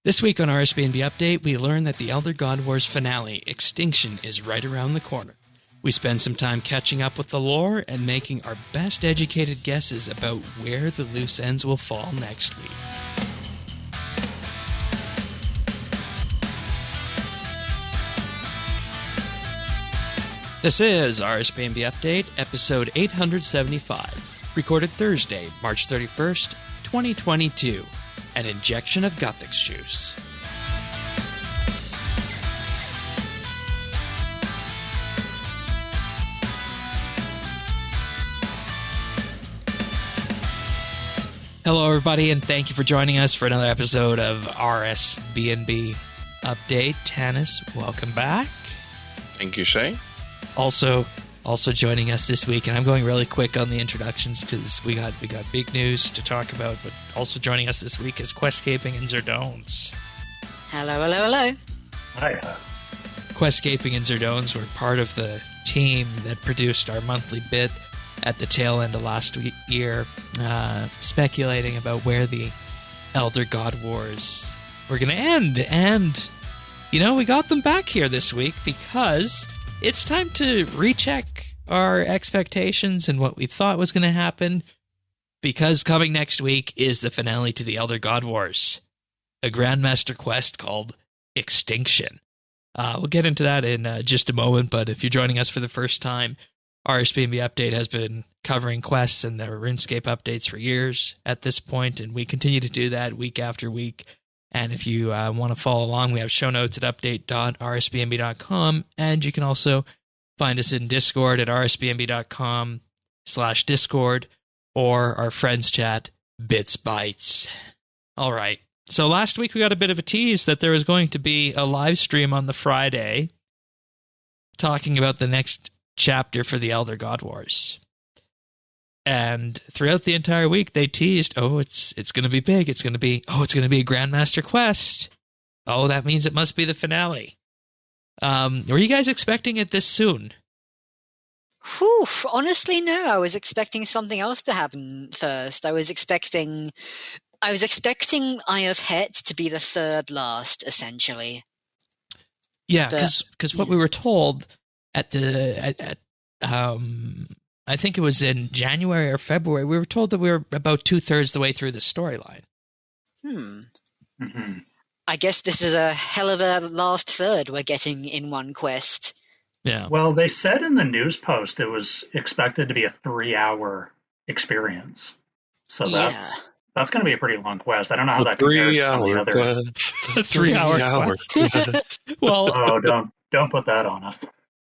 This week on RSBANDB Update, we learn that the Elder God Wars finale, Extinction, is right around the corner. We spend some time catching up with the lore and making our best educated guesses about where the loose ends will fall next week. This is RSBANDB Update, episode 875, recorded Thursday, March 31st, 2022. An injection of Guthix juice. Hello, everybody, and thank you for joining us for another episode of RSBANDB Update. Tanis, welcome back. Thank you, Shay. Also joining us this week, and I'm going really quick on the introductions because we got big news to talk about, but also joining us this week is Questscaping and Zerdones. Hello. Hi. Questscaping and Zerdones were part of the team that produced our monthly bit at the tail end of last year, speculating about where the Elder God Wars were going to end. And, we got them back here this week because it's time to recheck our expectations and what we thought was going to happen, because coming next week is the finale to the Elder God Wars, a Grandmaster quest called Extinction. We'll get into that in just a moment, but if you're joining us for the first time, RSBANDB Update has been covering quests and their RuneScape updates for years at this point, and we continue to do that week after week. And if you want to follow along, we have show notes at update.rsbnb.com, and you can also find us in Discord at rsbnb.com/Discord, or our friends chat, BitsBytes. All right, so last week we got a bit of a tease that there was going to be a live stream on the Friday talking about the next chapter for the Elder God Wars. And throughout the entire week, they teased, it's going to be big. It's going to be a Grandmaster quest. Oh, that means it must be the finale. Were you guys expecting it this soon? Whew, honestly, no. I was expecting something else to happen first. I was expecting Eye of Het to be the third last, essentially. Yeah, because what we were told I think it was in January or February, we were told that we were about 2/3 the way through the storyline. Mm-hmm. I guess this is a hell of a last third we're getting in one quest. Yeah. Well, they said in the news post it was expected to be a 3-hour experience. So that's going to be a pretty long quest. I don't know how that compares to some of the other... A 3-hour quest. Well, don't put that on us.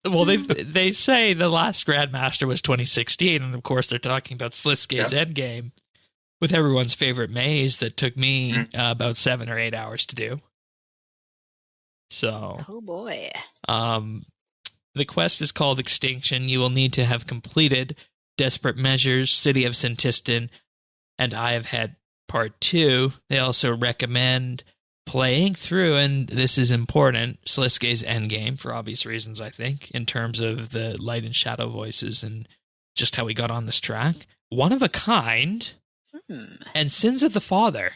Well, they say the last Grandmaster was 2016, and of course they're talking about Sliske's Endgame with everyone's favorite maze that took me about 7 or 8 hours to do. So, oh boy. The quest is called Extinction. You will need to have completed Desperate Measures, City of Sintistan, and Eye of Het Part 2. They also recommend playing through, and this is important, Sliske's Endgame, for obvious reasons, I think, in terms of the light and shadow voices and just how we got on this track. One of a Kind, and Sins of the Father.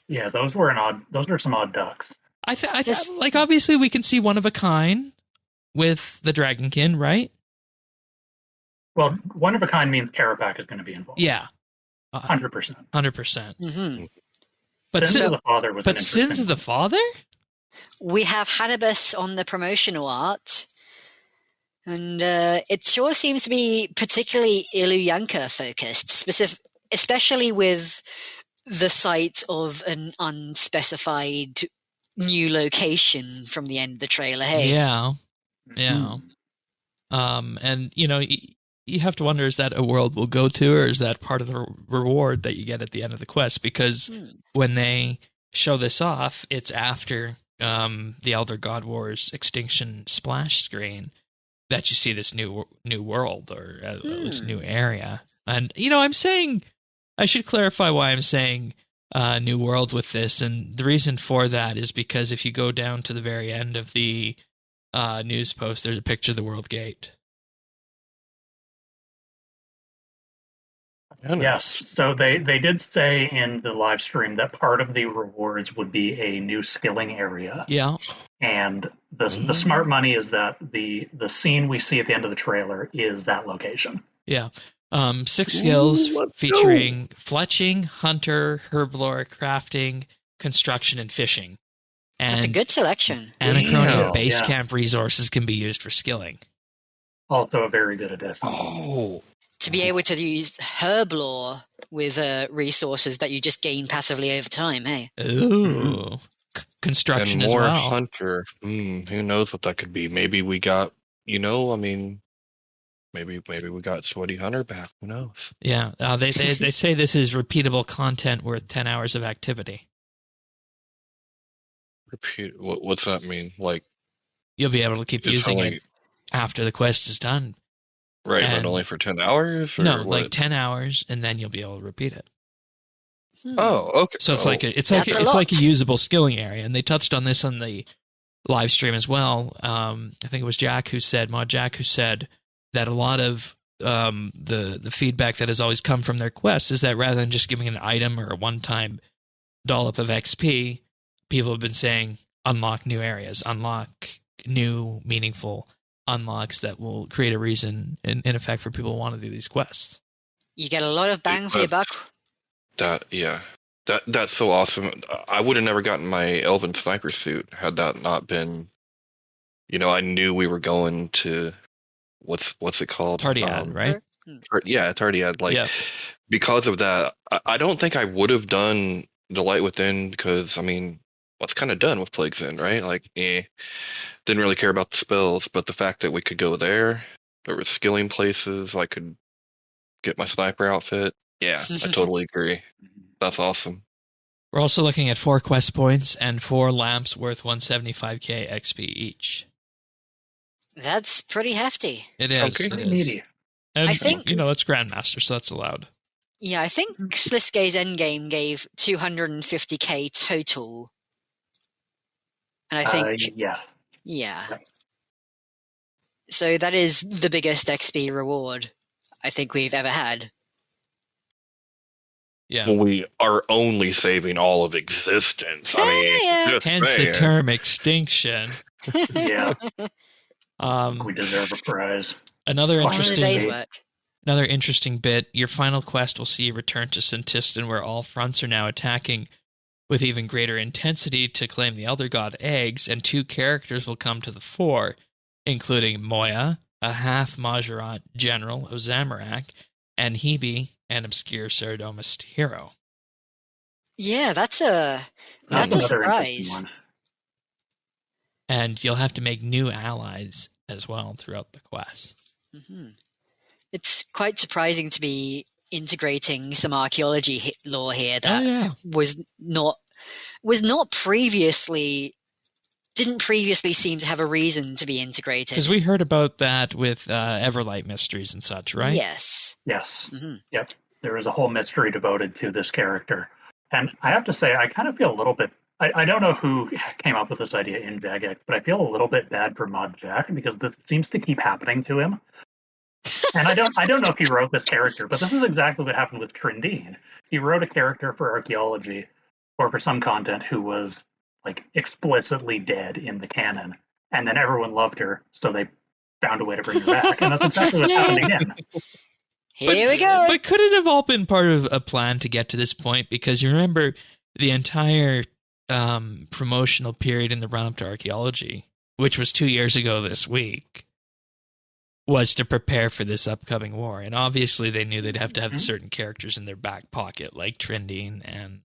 Yeah, those are some odd ducks. Like, obviously we can see One of a Kind with the Dragonkin, right? Well, One of a Kind means Karapak is going to be involved. Yeah. 100%. 100%. Mm-hmm. But Sins of the Father was Sins of the Father? We have Hannibus on the promotional art, and it sure seems to be particularly Illuyanka focused, especially with the sight of an unspecified new location from the end of the trailer. Hey, yeah. And you have to wonder, is that a world we'll go to, or is that part of the reward that you get at the end of the quest? Because when they show this off, it's after the Elder God Wars Extinction splash screen that you see this new world, or at least new area. And, I should clarify why I'm saying new world with this, and the reason for that is because if you go down to the very end of the news post, there's a picture of the World Gate. Yes. So they did say in the live stream that part of the rewards would be a new skilling area. Yeah. And the smart money is that the scene we see at the end of the trailer is that location. Yeah. 6 skills featuring fletching, hunter, herblore, crafting, construction, and fishing. And that's a good selection. Anachronia base camp resources can be used for skilling. Also a very good addition. Oh. To be able to use herblore with resources that you just gain passively over time, hey? Ooh. Construction and more as well. hunter. Who knows what that could be? Maybe we got, maybe we got Sweaty Hunter back. Who knows? Yeah. They say this is repeatable content worth 10 hours of activity. What's that mean? Like, you'll be able to keep using it after the quest is done. Right, but only for 10 hours? Or no, what? like 10 hours, and then you'll be able to repeat it. Oh, okay. So it's like a usable skilling area, and they touched on this on the live stream as well. I think it was Mod Jack, who said that a lot of the feedback that has always come from their quests is that rather than just giving an item or a one-time dollop of XP, people have been saying unlock new areas, unlock new meaningful unlocks that will create a reason, in effect, for people to want to do these quests. You get a lot of bang for your buck. That's so awesome. I would have never gotten my Elven Sniper suit had that not been, I knew we were going to, what's it called? Tardiad, right? Tardiad. Because of that, I don't think I would have done the Light Within because, what's kind of done with Plague's End, right? Didn't really care about the spells, but the fact that we could go there were skilling places, I could get my sniper outfit. Yeah, I totally agree. That's awesome. We're also looking at 4 quest points and 4 lamps worth 175k XP each. That's pretty hefty. It is. Okay. Pretty meaty. And, I think it's Grandmaster, so that's allowed. Yeah, I think Sliskay's endgame gave 250k total. And I think... Yeah. So that is the biggest XP reward I think we've ever had. Yeah. When we are only saving all of existence. Hence the term extinction. Yeah. We deserve a prize. Another interesting bit. Your final quest will see you return to Sintistan, where all fronts are now attacking with even greater intensity to claim the Elder God eggs, and 2 characters will come to the fore, including Moya, a half-Majorat general of Zamorak, and Hebe, an obscure Saradomist hero. Yeah, that's a surprise. One. And you'll have to make new allies as well throughout the quest. Mm-hmm. It's quite surprising to be integrating some archaeology lore here that didn't previously seem to have a reason to be integrated. Because we heard about that with Everlight mysteries and such, right? Yes. Mm-hmm. Yep. There is a whole mystery devoted to this character. And I have to say, I kind of feel a little bit... I don't know who came up with this idea in Jagex, but I feel a little bit bad for Mod Jack because this seems to keep happening to him. And I don't know if he wrote this character, but this is exactly what happened with Trindine. He wrote a character for archaeology or for some content who was explicitly dead in the canon, and then everyone loved her, so they found a way to bring her back, and that's exactly what's happened again. Here we go. But could it have all been part of a plan to get to this point? Because you remember the entire promotional period in the run-up to archaeology, which was 2 years ago this week, was to prepare for this upcoming war. And obviously they knew they'd have to have certain characters in their back pocket, like Trindine and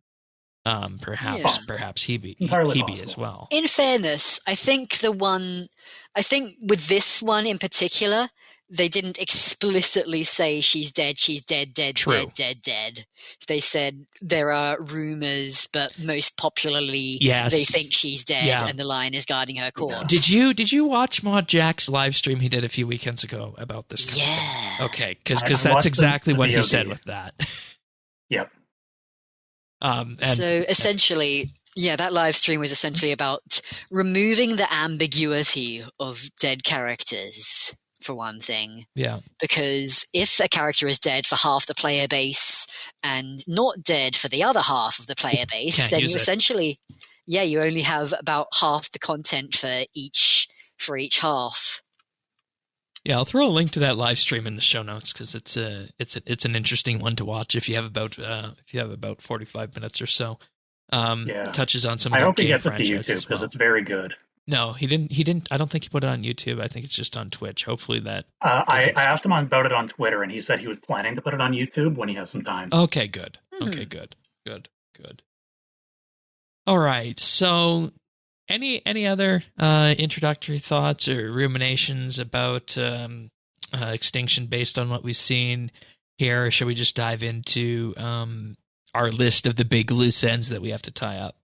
perhaps Hebe as well. In fairness, I think with this one in particular, they didn't explicitly say she's dead, True. dead. They said there are rumors, but most popularly they think she's dead and the Lion is guarding her corpse. Did you watch Mod Jack's live stream he did a few weekends ago about this? Yeah. Okay, because that's exactly what he said with that. Yep. So essentially, that live stream was essentially about removing the ambiguity of dead characters. for one thing. Yeah. Because if a character is dead for half the player base and not dead for the other half of the player base, then you essentially, you only have about half the content for each half. Yeah, I'll throw a link to that live stream in the show notes because it's an interesting one to watch if you have about 45 minutes or so. Touches on some. I hope he gets it to YouTube because it's very good. No, he didn't. I don't think he put it on YouTube. I think it's just on Twitch. Hopefully that. I asked him about it on Twitter, and he said he was planning to put it on YouTube when he has some time. Okay, good. Okay, good. All right. So, any other introductory thoughts or ruminations about Extinction based on what we've seen here? Or should we just dive into our list of the big loose ends that we have to tie up?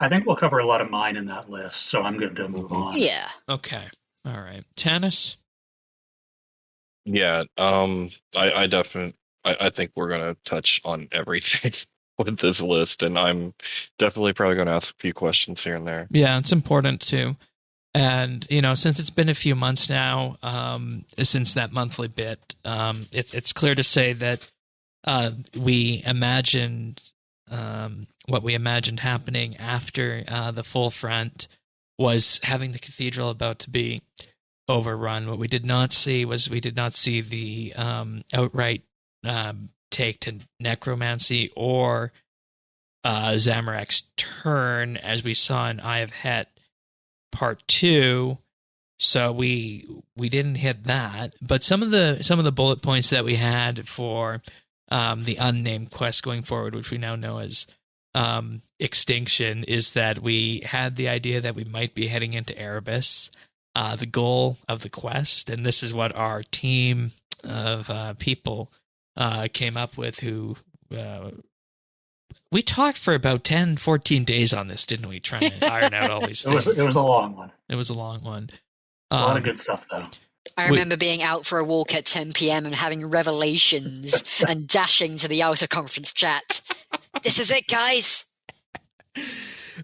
I think we'll cover a lot of mine in that list, so I'm good to move on. Yeah. Okay. All right. Tannis? Yeah. I definitely. I think we're gonna touch on everything with this list, and I'm definitely probably going to ask a few questions here and there. Yeah, it's important too. And since it's been a few months now, since that monthly bit, it's clear to say that we imagined. What we imagined happening after the full front was having the cathedral about to be overrun. What we did not see was the outright take to necromancy or Zamorak's turn, as we saw in Eye of Het Part 2. So we didn't hit that, but some of the bullet points that we had for the unnamed quest going forward, which we now know as Extinction, is that we had the idea that we might be heading into Erebus, the goal of the quest, and this is what our team of people came up with, who we talked for about 10, 14 days on this, didn't we, trying to iron out all these things. It was a long one. It was a long one. A lot of good stuff, though. I remember being out for a walk at 10 p.m. and having revelations and dashing to the outer conference chat. This is it, guys.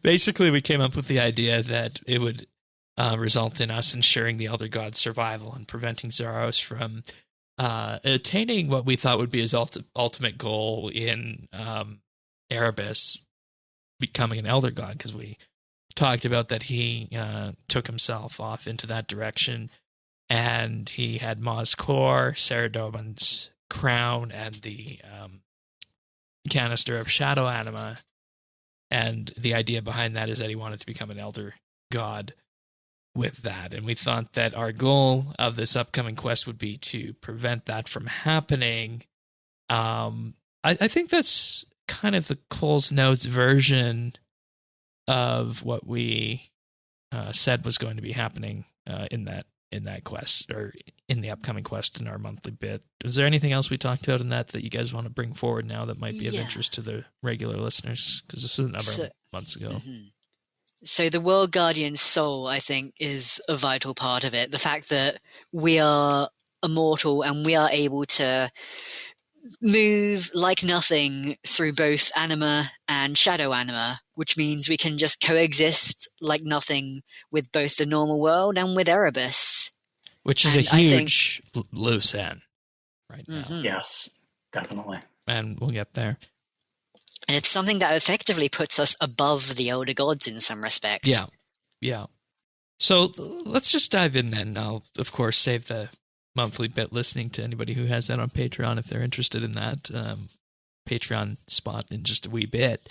Basically, we came up with the idea that it would result in us ensuring the Elder God's survival and preventing Zaros from attaining what we thought would be his ultimate goal in Erebus, becoming an Elder God, because we talked about that he took himself off into that direction. And he had Ma's core, Saradoban's crown, and the canister of shadow anima. And the idea behind that is that he wanted to become an elder god with that. And we thought that our goal of this upcoming quest would be to prevent that from happening. I think that's kind of the Cole's Notes version of what we said was going to be happening in that quest, or in the upcoming quest in our monthly bit. Is there anything else we talked about in that you guys want to bring forward now that might be of interest to the regular listeners? Because this was a number of months ago. Mm-hmm. So the World Guardian soul, I think, is a vital part of it. The fact that we are immortal and we are able to move like nothing through both anima and shadow anima, which means we can just coexist like nothing with both the normal world and with Erebus. Which is a huge loose end right now. Mm-hmm. Yes, definitely. And we'll get there. And it's something that effectively puts us above the Elder Gods in some respect. Yeah. So let's just dive in then. I'll, of course, save the monthly bit listening to anybody who has that on Patreon if they're interested in that Patreon spot in just a wee bit.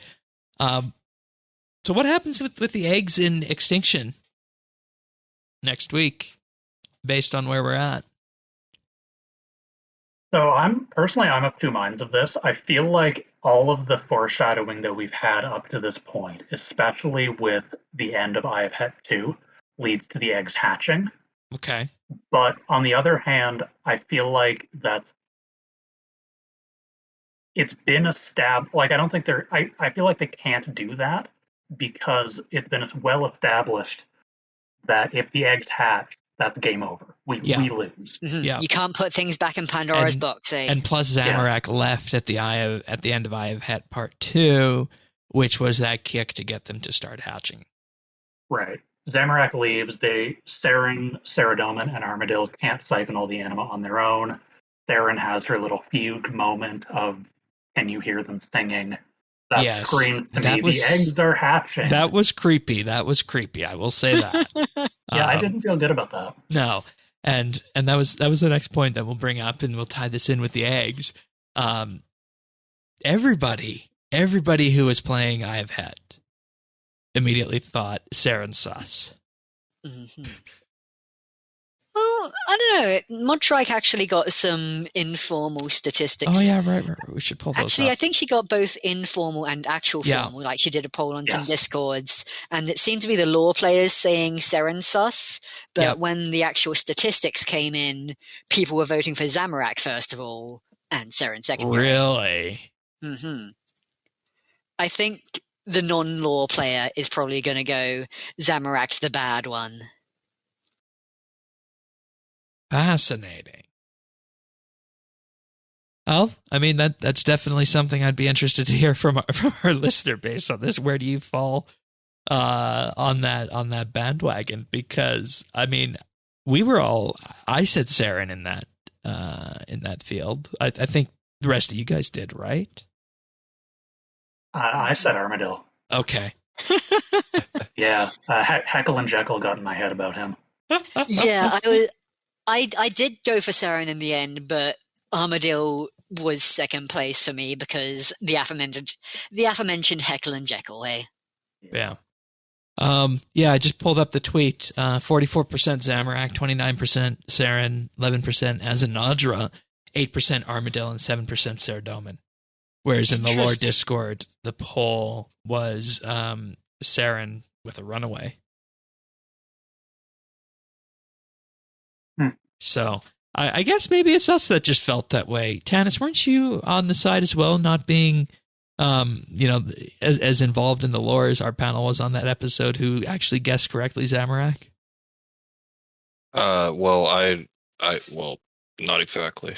So what happens with the eggs in Extinction next week, based on where we're at? So I'm of two minds of this. I feel like all of the foreshadowing that we've had up to this point, especially with the end of Eye of Het 2, leads to the eggs hatching. Okay. But on the other hand, I feel like it's been established. Like, I don't think I feel like they can't do that because it's been well established that if the eggs hatch, that's game over. We lose. Mm-hmm. Yeah. You can't put things back in Pandora's box. And plus, Zamorak left at the end of Eye of Het Part 2, which was that kick to get them to start hatching. Right. Zamorak leaves. Saren, Saradomin, and Armadillo can't siphon all the anima on their own. Saren has her little fugue moment of, can you hear them singing? That screams to me, the eggs are hatching. That was creepy. I will say that. I didn't feel good about that. No. And that was the next point that we'll bring up, and we'll tie this in with the eggs. Everybody who was playing I Have Het immediately thought Saren sus. Mm-hmm. Well, I don't know. Modstrike actually got some informal statistics. Oh, yeah, right. We should pull those Actually, up. I think she got both informal and actual formal. Like, she did a poll on some Discords, and it seemed to be the lore players saying Saren sus, but when the actual statistics came in, people were voting for Zamorak first of all, and Saren second. Really? Mm-hmm. I think the non-lore player is probably going to go, Zamorak's the bad one. Fascinating. Well, I mean, that's definitely something I'd be interested to hear from our listener base on this. Where do you fall on that bandwagon? Because I mean, I said Saren in that field. I think the rest of you guys did, right? I said Armadillo. Okay. Yeah, Heckle and Jekyll got in my head about him. Yeah, I did go for Saren in the end, but Armadillo was second place for me because the aforementioned Heckle and Jekyll, eh? Yeah. I just pulled up the tweet. 44% Zamorak, 29% Saren, 11% Azanadra, 8% Armadillo, and 7% Saradomin. Whereas in the lore Discord, the poll was Saren with a runaway. So I guess maybe it's us that just felt that way. Tanis, weren't you on the side as well, not being, as involved in the lore as our panel was on that episode, who actually guessed correctly Zamorak? Well, not exactly.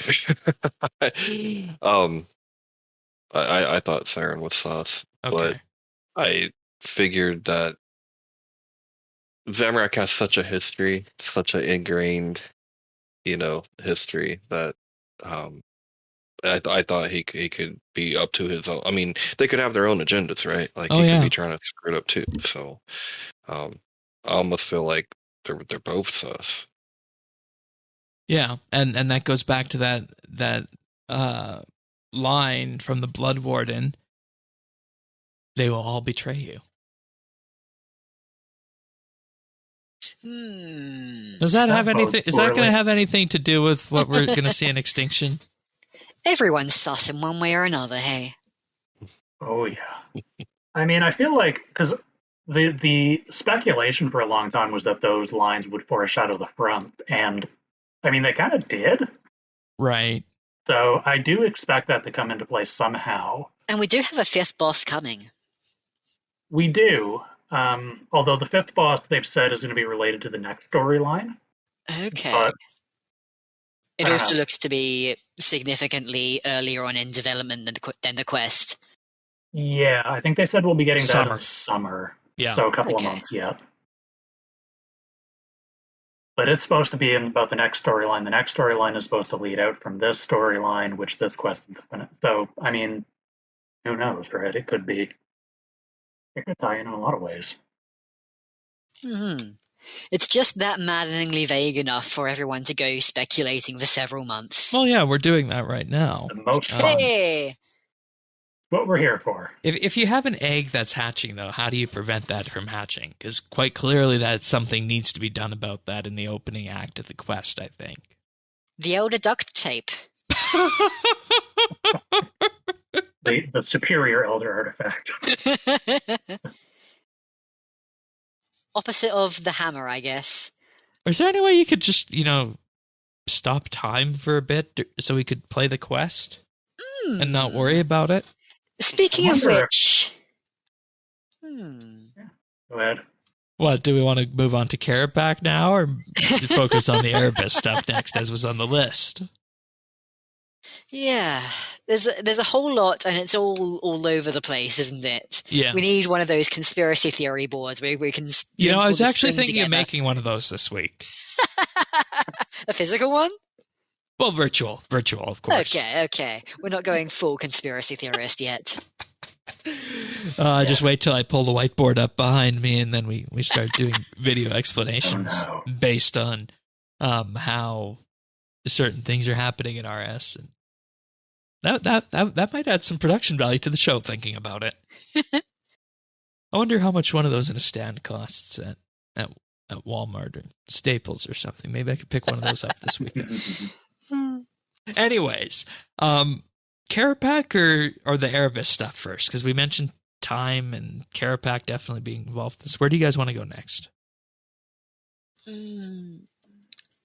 I thought Saren was sus, but I figured that Zamorak has such a history, such an ingrained, history that I thought he could be up to his own. I mean, they could have their own agendas, right? Like he could be trying to screw it up too. So I almost feel like they're both sus. Yeah, and that goes back to that line from the Blood Warden. They will all betray you. Does that have anything? Is that going to have anything to do with what we're going to see in Extinction? Everyone's sus in one way or another, hey? Oh, yeah. I mean, I feel like, because the speculation for a long time was that those lines would foreshadow the front, and, I mean, they kind of did. Right. So I do expect that to come into play somehow. And we do have a fifth boss coming. We do. Although the fifth boss, they've said, is going to be related to the next storyline. Okay. But, it also looks to be significantly earlier on in development than the quest. Yeah, I think they said we'll be getting that in the summer. Yeah. So a couple of months yet. But it's supposed to be in about the next storyline. The next storyline is supposed to lead out from this storyline, which this quest is going to. So, I mean, who knows, right? It could tie in a lot of ways. It's just that maddeningly vague enough for everyone to go speculating for several months. Well, yeah, we're doing that right now. The most fun. Hey! What we're here for. If you have an egg that's hatching, though, how do you prevent that from hatching? Because quite clearly that something needs to be done about that in the opening act of the quest, I think. The elder duct tape. The superior elder artifact. Opposite of the hammer, I guess. Is there any way you could just, stop time for a bit so we could play the quest and not worry about it? Speaking of which... Yeah. Go ahead. What, do we want to move on to Karapak now, or focus on the Erebus stuff next, as was on the list? Yeah, there's a whole lot, and it's all over the place, isn't it? Yeah. We need one of those conspiracy theory boards where we can. I was actually thinking of making one of those this week. A physical one? Well, virtual, of course. Okay. We're not going full conspiracy theorist yet. Just wait till I pull the whiteboard up behind me, and then we start doing video explanations based on how certain things are happening in RS, and that might add some production value to the show. Thinking about it, I wonder how much one of those in a stand costs at Walmart or Staples or something. Maybe I could pick one of those up this weekend. Anyways, Carapac or the Erebus stuff first, because we mentioned time and Carapac definitely being involved in this. Where do you guys want to go next?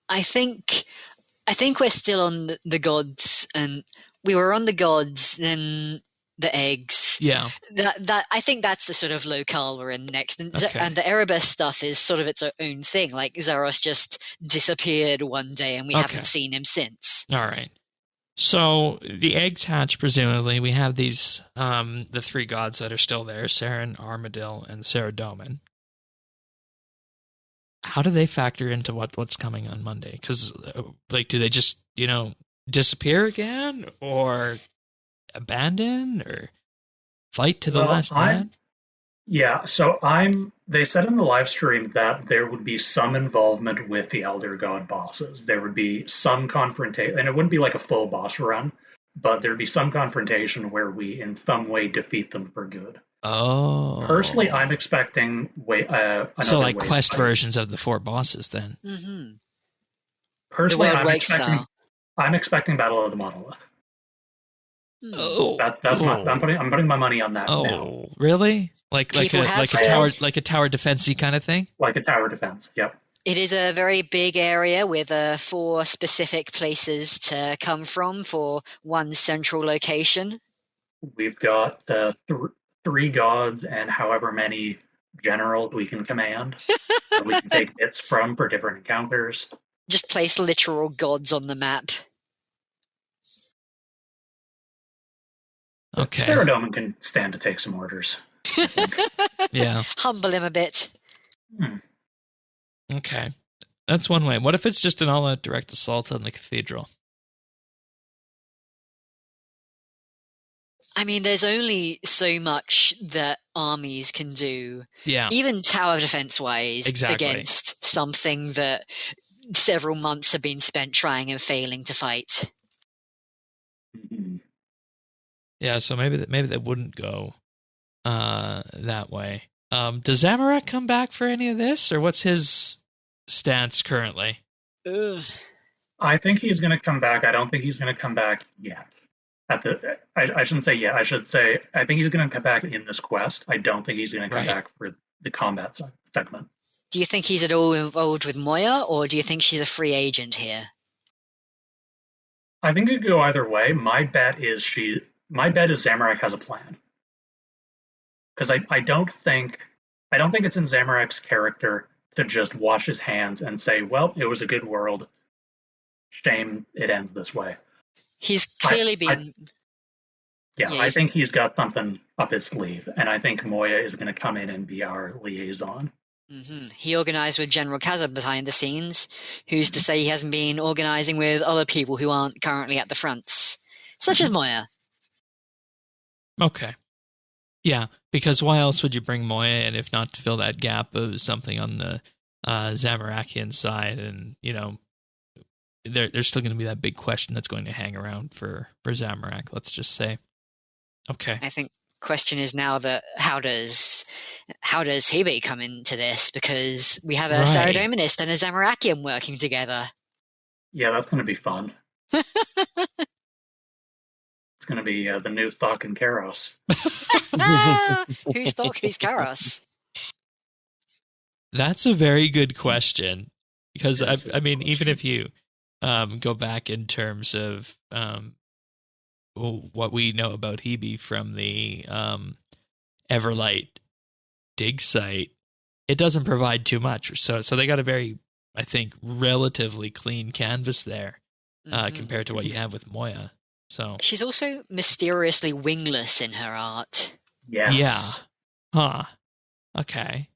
I think we're still on the gods, and we were on the gods, then the eggs. Yeah. That I think that's the sort of locale we're in next. And, Okay. and the Erebus stuff is sort of its own thing. Like Zaros just disappeared one day and we haven't seen him since. All right. So the eggs hatch, presumably. We have these, the three gods that are still there, Saren, Armadil, and Saradomin. How do they factor into what's coming on Monday? Because, do they just, disappear again? Or abandon? Or fight to the last man? Yeah, so they said in the live stream that there would be some involvement with the Elder God bosses. There would be some confrontation, and it wouldn't be like a full boss run, but there'd be some confrontation where we in some way defeat them for good. Oh. Personally, I'm expecting so like quest versions of the four bosses then. Mm-hmm. Personally, I'm expecting Battle of the Monolith. Oh, I'm putting my money on that. Oh, now. Really? Like a tower defense-y kind of thing? Like a tower defense. Yep. It is a very big area with 4 specific places to come from for one central location. We've got 3 gods and however many generals we can command. We can take bits from for different encounters. Just place literal gods on the map. Okay. Saradomin can stand to take some orders. Yeah. Humble him a bit. Okay. That's one way. What if it's just an all-out direct assault on the cathedral? I mean, there's only so much that armies can do. Yeah. Even tower defense-wise, exactly. Against something that several months have been spent trying and failing to fight. Mm-hmm. Yeah, so maybe they wouldn't go that way. Does Zamorak come back for any of this, or what's his stance currently? Ugh. I think he's going to come back. I don't think he's going to come back yet. I shouldn't say yet. I should say I think he's going to come back in this quest. I don't think he's going to come back for the combat segment. Do you think he's at all involved with Moya, or do you think she's a free agent here? I think it could go either way. My bet is Zamorak has a plan. Because I don't think it's in Zamorak's character to just wash his hands and say, well, it was a good world. Shame it ends this way. He's clearly been... I think he's got something up his sleeve, and I think Moya is going to come in and be our liaison. Mm-hmm. He organized with General Kazan behind the scenes. Who's to say he hasn't been organizing with other people who aren't currently at the fronts, such as Moya? Okay. Yeah, because why else would you bring Moya in if not to fill that gap of something on the Zamorakian side? And, there's still going to be that big question that's going to hang around for Zamorak, let's just say. Okay. I think question is now that how does Hebe come into this? Because we have a Saradominist and a Zamorakian working together. Yeah, that's going to be fun. It's going to be the new Thok and Karos. Who's Thok? Who's Karos? That's a very good question. Because, I mean, even if you go back in terms of what we know about Hebe from the Everlight dig site, it doesn't provide too much. So they got a very, I think, relatively clean canvas there compared to what you have with Moya. So she's also mysteriously wingless in her art. Yes. yeah, huh? Okay.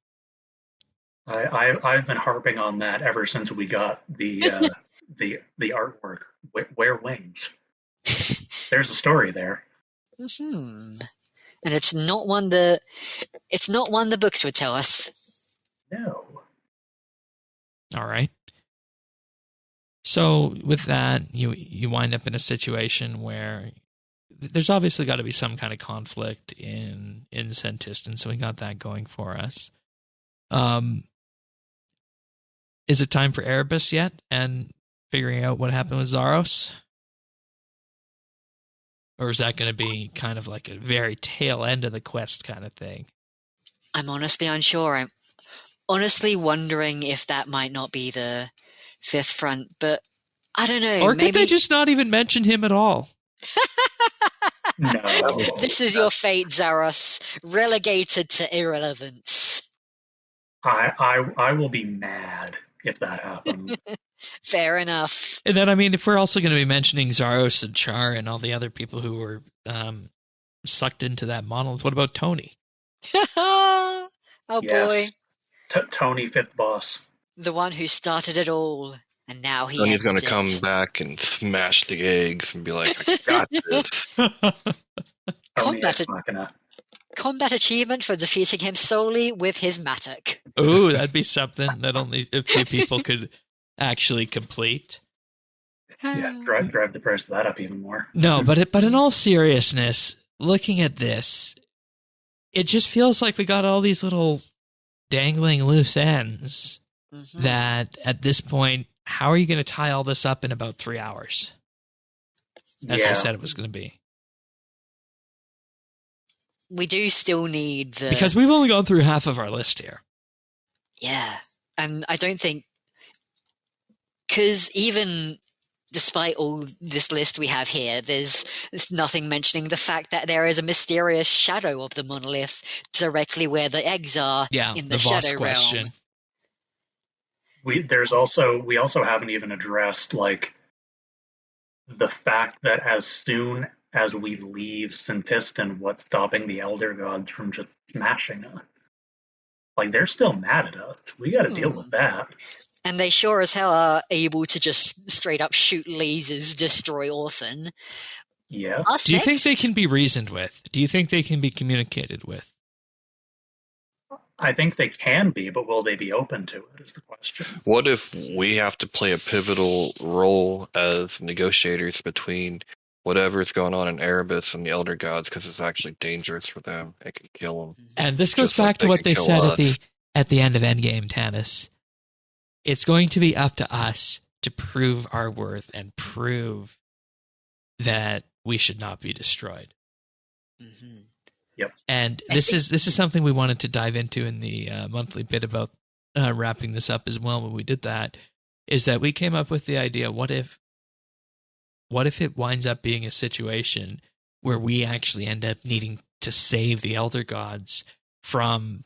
I've been harping on that ever since we got the artwork. Wear wings. There's a story there. And it's not one the books would tell us. No. All right. So with that, you wind up in a situation where there's obviously got to be some kind of conflict in Sentist, and so we got that going for us. Is it time for Erebus yet? And figuring out what happened with Zaros? Or is that going to be kind of like a very tail end of the quest kind of thing? I'm honestly unsure. I'm honestly wondering if that might not be the fifth front, but I don't know. Or maybe could they just not even mention him at all? No. This is your fate, Zaros. Relegated to irrelevance. I will be mad if that happens. Fair enough. And then, I mean, if we're also going to be mentioning Zaros and Char and all the other people who were sucked into that monolith, what about Tony? Oh boy. Tony, fifth boss. The one who started it all, and now he Tony's going ends to come it. back and smash the eggs and be like, I got this. Tony Combat Ex Machina. Combat achievement for defeating him solely with his mattock. Ooh, that'd be something that only a few people could actually complete. Yeah, drive the price of that up even more. No, but in all seriousness, looking at this, it just feels like we got all these little dangling loose ends that at this point, how are you going to tie all this up in about 3 hours? As I said it was going to be. We do still need the... Because we've only gone through half of our list here. Yeah, and I don't think... Because even despite all this list we have here, there's nothing mentioning the fact that there is a mysterious shadow of the monolith directly where the eggs are in the boss shadow question. realm. We also haven't even addressed like the fact that as soon as we leave Sintistan, what's stopping the Elder Gods from just smashing us? Like, they're still mad at us. We got to deal with that. And they sure as hell are able to just straight up shoot lasers, destroy Orphan. Yeah. Do you think they can be reasoned with? Do you think they can be communicated with? I think they can be, but will they be open to it is the question. What if we have to play a pivotal role as negotiators between whatever's going on in Erebus and the Elder Gods, because it's actually dangerous for them? It can kill them. And this goes Just back like to they what can they kill said us. at the end of Endgame, Tannis. It's going to be up to us to prove our worth and prove that we should not be destroyed. Mm-hmm. Yep. And this is something we wanted to dive into in the monthly bit about wrapping this up as well. When we did that, is that we came up with the idea: what if it winds up being a situation where we actually end up needing to save the Elder Gods from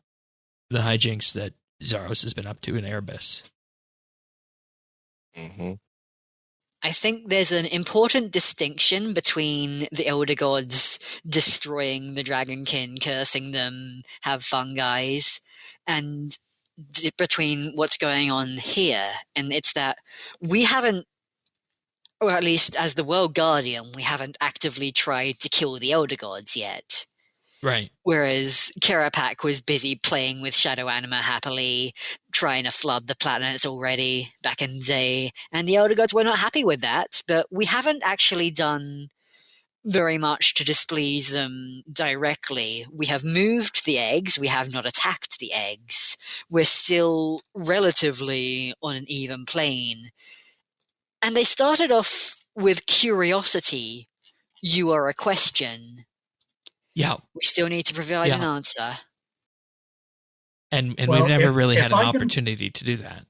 the hijinks that Zaros has been up to in Erebus? Mm-hmm. I think there's an important distinction between the Elder Gods destroying the Dragonkin, cursing them, have fun guys, and between what's going on here. And it's that we haven't, or at least as the World Guardian, we haven't actively tried to kill the Elder Gods yet. Right. Whereas Karapak was busy playing with Shadow Anima happily, trying to flood the planets already back in the day, and the Elder Gods were not happy with that, but we haven't actually done very much to displease them directly. We have moved the eggs, we have not attacked the eggs. We're still relatively on an even plane. And they started off with curiosity. You are a question. Yeah. We still need to provide an answer. And Well, we've never really if had an I can- opportunity to do that.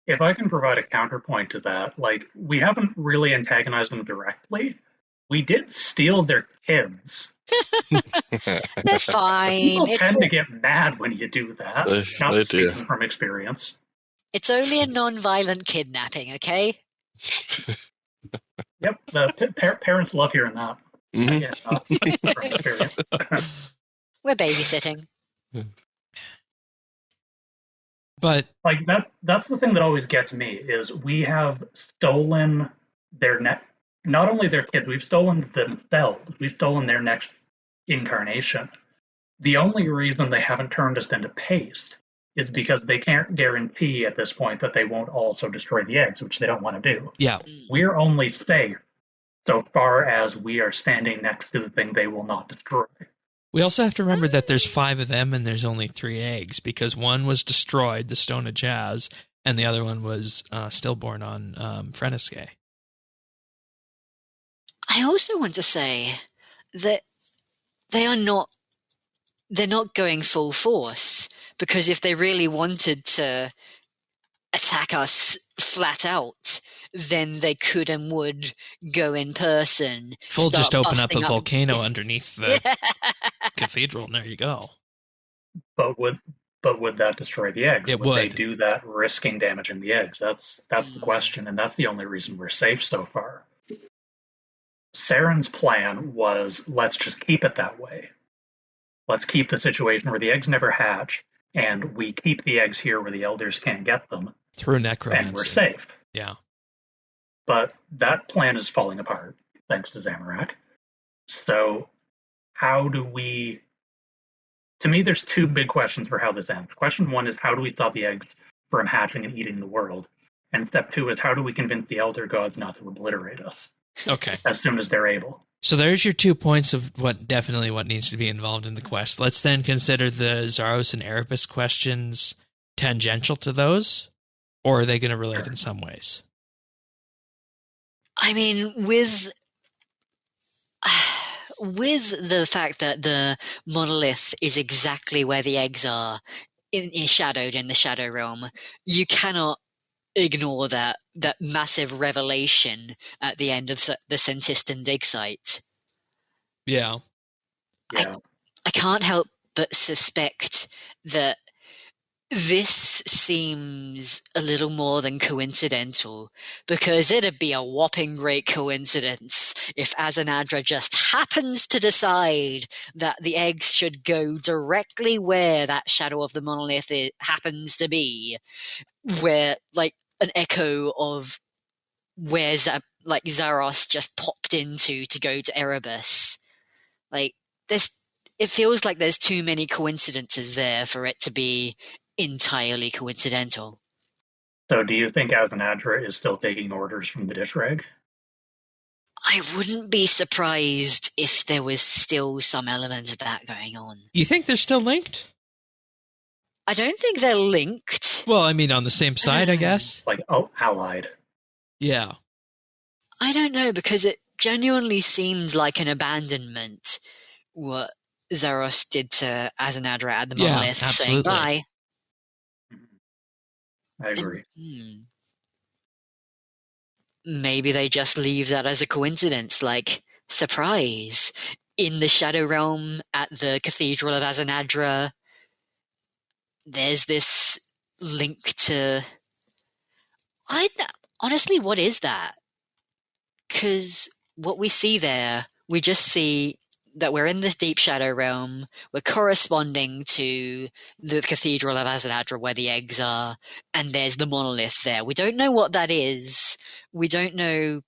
If I can provide a counterpoint to that, like, we haven't really antagonized them directly. We did steal their kids. They're fine. People tend to get mad when you do that. Not They do. speaking from experience. It's only a non-violent kidnapping, okay? Yep, the parents love hearing that. Mhm. Yeah, from experience. We're babysitting. But Like that's the thing that always gets me is we have stolen their not only their kids, we've stolen themselves. We've stolen their next incarnation. The only reason they haven't turned us into paste is because they can't guarantee at this point that they won't also destroy the eggs, which they don't want to do. yeah, We're only safe so far as we are standing next to the thing they will not destroy. we also have to remember that there's 5 of them and there's only 3 eggs because one was destroyed, the Stone of Jazz, and the other one was stillborn on Frenesque. I also want to say that they're not going full force, because if they really wanted to attack us flat out, then they could and would go in person. Full just open up a busting volcano underneath the cathedral, and there you go. But would that destroy the eggs? It would they would. do that, risking damaging the eggs? That's the question, and that's the only reason we're safe so far. Saren's plan was, let's just keep it that way. Let's keep the situation where the eggs never hatch, and we keep the eggs here where the elders can't get them. Through necromancy. And we're safe. Yeah. But that plan is falling apart, thanks to Zamorak. So how do we... To me, there's 2 big questions for how this ends. Question 1 is, how do we stop the eggs from hatching and eating the world? And step 2 is, how do we convince the elder gods not to obliterate us? Okay. As soon as they're able. So there's your 2 points of what needs to be involved in the quest. Let's then consider the Zaros and Erebus questions tangential to those, or are they going to relate in some ways? I mean, with the fact that the monolith is exactly where the eggs are, shadowed in the Shadow Realm, you cannot ignore that massive revelation at the end of the Sentistan dig site. Yeah. Yeah. I can't help but suspect that this seems a little more than coincidental, because it'd be a whopping great coincidence if Azanadra just happens to decide that the eggs should go directly where that Shadow of the Monolith happens to be, where, like, an echo of where Zaros just popped into to go to Erebus. Like, it feels like there's too many coincidences there for it to be entirely coincidental. So do you think Azanadra is still taking orders from the dish rag? I wouldn't be surprised if there was still some element of that going on. You think they're still linked? I don't think they're linked. Well, I mean, on the same side, I guess. Like, allied. Yeah. I don't know, because it genuinely seems like an abandonment, what Zaros did to Azanadra at the Monolith, saying bye. I agree. Maybe they just leave that as a coincidence, like, surprise. In the Shadow Realm at the Cathedral of Azanadra, there's this link to... Honestly, what is that? Because what we see there, we just see that we're in this deep Shadow Realm, we're corresponding to the Cathedral of Azanadra where the eggs are, and there's the monolith there. We don't know what that is. We don't know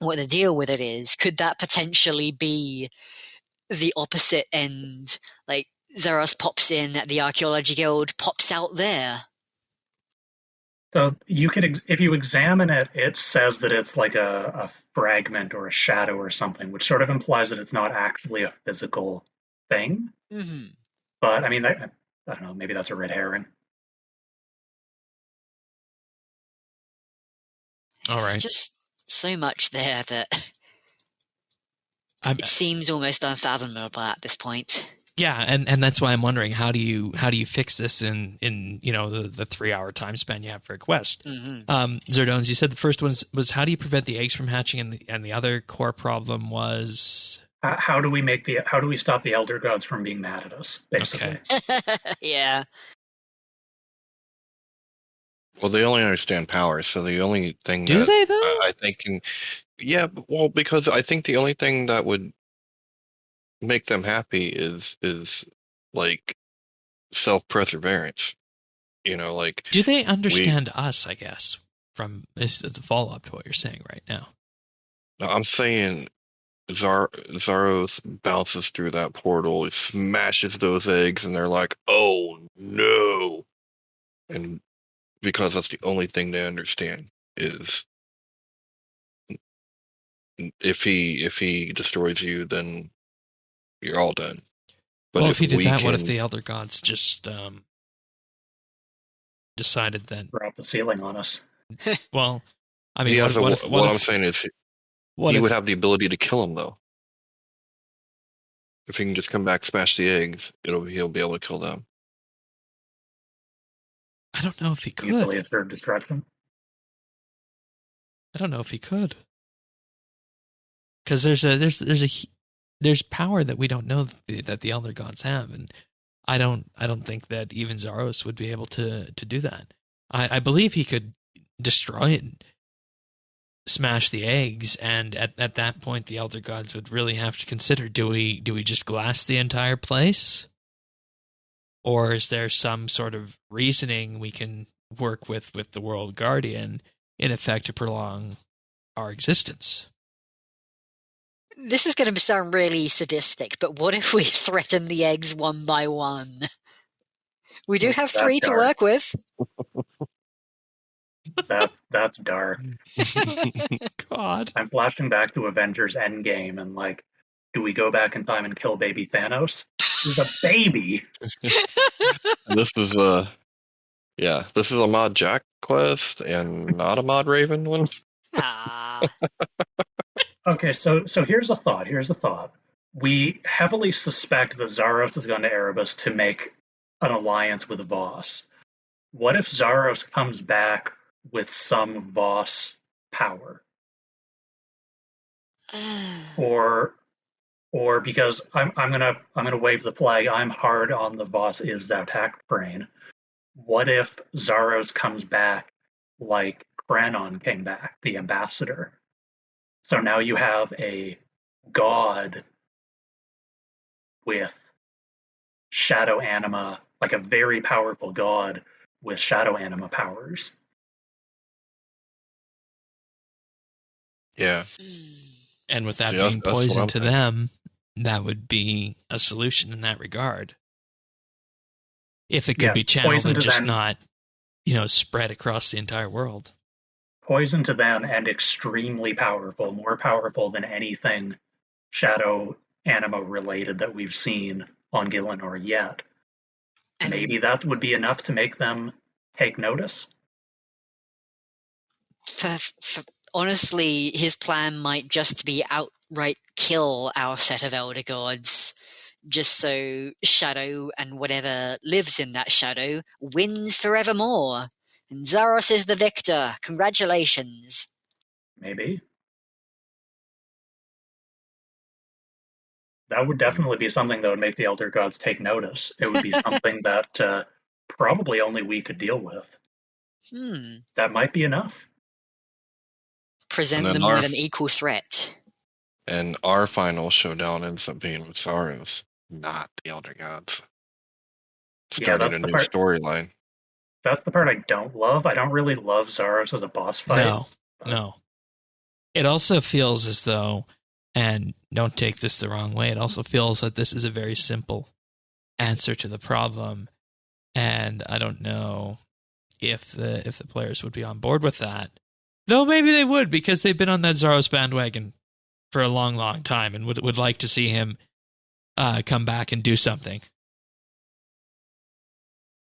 what the deal with it is. Could that potentially be the opposite end? Like, Zaros pops in at the Archaeology Guild, pops out there. So you could, if you examine it, it says that it's like a fragment or a shadow or something, which sort of implies that it's not actually a physical thing. Mm-hmm. But I mean, I don't know, maybe that's a red herring. All right. There's just so much there that it seems almost unfathomable at this point. Yeah, and that's why I'm wondering, how do you fix this in the 3-hour time span you have for a quest? Mm-hmm. Zerdones, you said the first one was how do you prevent the eggs from hatching, and the other core problem was how do we stop the elder gods from being mad at us? Basically, okay. Yeah. Well, they only understand power, so the only thing do that they though? I think Yeah, well, because I think the only thing that would make them happy is like self-perseverance. Like Do they we. understand us, I guess, from this as a follow-up to what you're saying right now? I'm saying Zaros bounces through that portal, he smashes those eggs, and they're like, "Oh no!" And because that's the only thing they understand is if he destroys you, then you're all done. But Well, if if he did we that, what if can, the Elder Gods just decided that? Drop the ceiling on us. Well, I he mean, has a. what What I'm if saying is, what he would if have the ability to kill him though. If he can just come back, smash the eggs, he'll be able to kill them. I don't know if he could. Easily observed destruction. I don't know if he could, because there's power that we don't know that the Elder Gods have, and I don't think that even Zaros would be able to do that. I believe he could destroy it, smash the eggs, and at that point the Elder Gods would really have to consider: do we just glass the entire place, or is there some sort of reasoning we can work with the World Guardian in effect to prolong our existence? This is going to sound really sadistic, but what if we threaten the eggs one by one? We do have 3 to work with. That's dark. God. I'm flashing back to Avengers Endgame and like, do we go back in time and kill baby Thanos? He's a baby. This is a Mod Jack quest and not a Mod Raven one. Ah. Okay, so here's a thought. We heavily suspect that Zaros has gone to Erebus to make an alliance with Voss. What if Zaros comes back with some Voss power? Or because I'm gonna wave the flag, I'm hard on the Voss is thou tact brain. What if Zaros comes back like Kranon came back, the ambassador? So now you have a god with shadow anima, like a very powerful god with shadow anima powers. Yeah. And with that See, being that's what poison I'm to thinking. them, that would be a solution in that regard. If it could be channeled and just not, spread across the entire world. Poison to them and extremely powerful, more powerful than anything shadow anima related that we've seen on Gillinor yet. And maybe that would be enough to make them take notice. Honestly, his plan might just be outright kill our set of Elder Gods, just so Shadow and whatever lives in that Shadow wins forevermore. And Zaros is the victor. Congratulations. Maybe. That would definitely be something that would make the Elder Gods take notice. It would be something that probably only we could deal with. That might be enough. Present them with an equal threat. And our final showdown ends up being with Zaros, not the Elder Gods. Starting a new storyline. That's the part I don't love. I don't really love Zaros as a boss fight. No. It also feels as though, and don't take this the wrong way, it also feels that this is a very simple answer to the problem, and I don't know if the players would be on board with that. Though maybe they would, because they've been on that Zaros bandwagon for a long, long time and would like to see him come back and do something.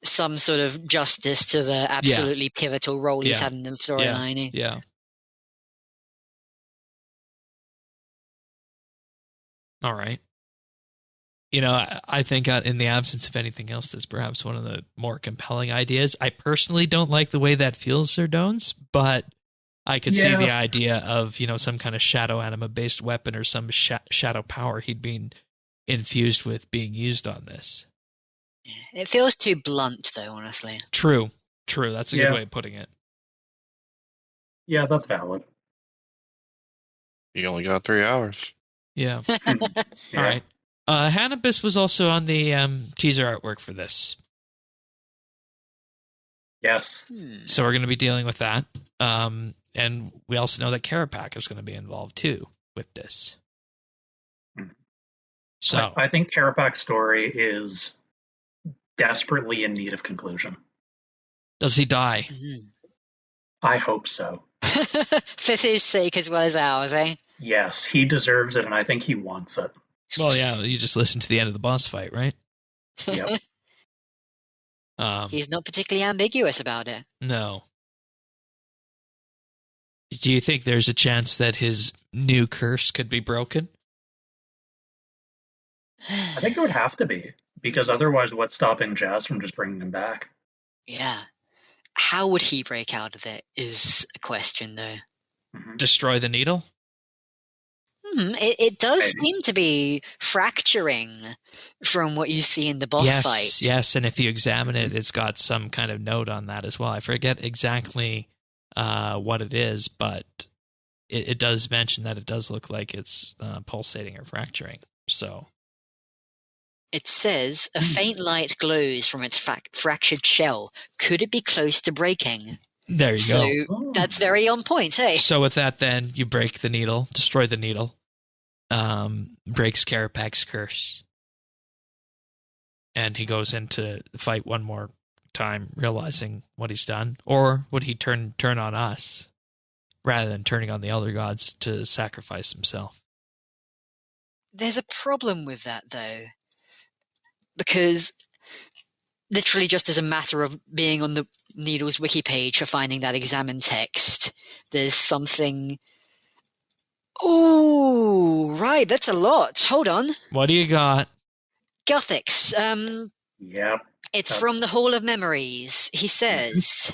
Some sort of justice to the absolutely pivotal role he's had in the storyline. Yeah. All right. I think in the absence of anything else, that's perhaps one of the more compelling ideas. I personally don't like the way that feels, Zerdones, but I could see the idea of, some kind of shadow anima-based weapon or some shadow power he'd been infused with being used on this. It feels too blunt, though, honestly. True. That's a good way of putting it. Yeah, that's valid. You only got 3 hours. Yeah. Yeah. All right. Hannibus was also on the teaser artwork for this. Yes. So we're going to be dealing with that. And we also know that Carapac is going to be involved too with this. So I think Carapac's story is desperately in need of conclusion. does he die? I hope so. For his sake as well as ours, eh? Yes, he deserves it, and I think he wants it. Well, yeah, you just listen to the end of the boss fight, right? Yep. He's not particularly ambiguous about it. No. Do you think there's a chance that his new curse could be broken? I think it would have to be, because otherwise what's stopping Jazz from just bringing him back? Yeah. How would he break out of it is a question, though. Destroy the needle? It does seem to be fracturing from what you see in the boss fight. Yes, and if you examine it, it's got some kind of note on that as well. I forget exactly what it is, but it does mention that it does look like it's pulsating or fracturing. So it says, a faint light glows from its fractured shell. Could it be close to breaking? There you go. That's very on point, hey? So with that, then, you break the needle, destroy the needle, breaks Carapac's curse. And he goes in to fight one more time, realizing what he's done. Or would he turn on us, rather than turning on the Elder Gods to sacrifice himself? There's a problem with that, though. Because literally just as a matter of being on the Needle's wiki page for finding that examine text, there's something... Oh, right, that's a lot. Hold on. What do you got? Guthix. Yep. It's from the Hall of Memories. He says,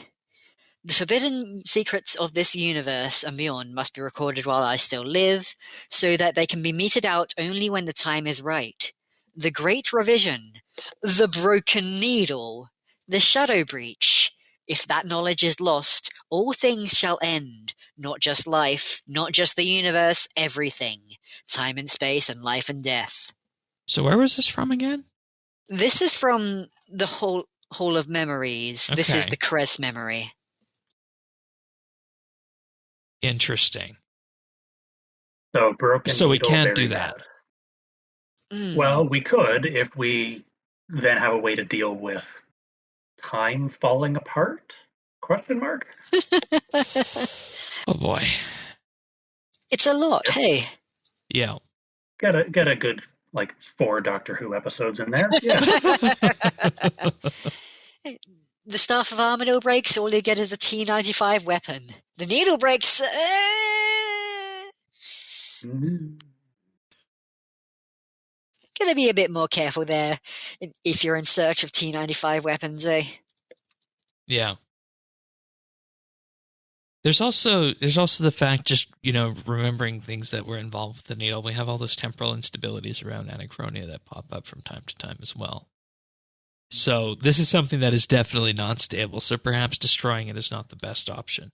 the forbidden secrets of this universe and beyond must be recorded while I still live, so that they can be meted out only when the time is right. The Great Revision, the Broken Needle, the Shadow Breach. If that knowledge is lost, all things shall end. Not just life, not just the universe, everything. Time and space and life and death. So where was this from again? This is from the Hall of Memories. Okay. This is the Krez memory. Interesting. So broken. So we can't do that. Well, we could if we then have a way to deal with time falling apart? Question mark? Oh boy. It's a lot, hey. Yeah. Get a good 4 Doctor Who episodes in there. Yeah. The Staff of Armadale breaks, all you get is a T-95 weapon. The needle breaks. Gotta be a bit more careful there if you're in search of T-95 weapons, eh? Yeah. There's also the fact, just, remembering things that were involved with the needle. We have all those temporal instabilities around Anachronia that pop up from time to time as well. So this is something that is definitely not stable, so perhaps destroying it is not the best option.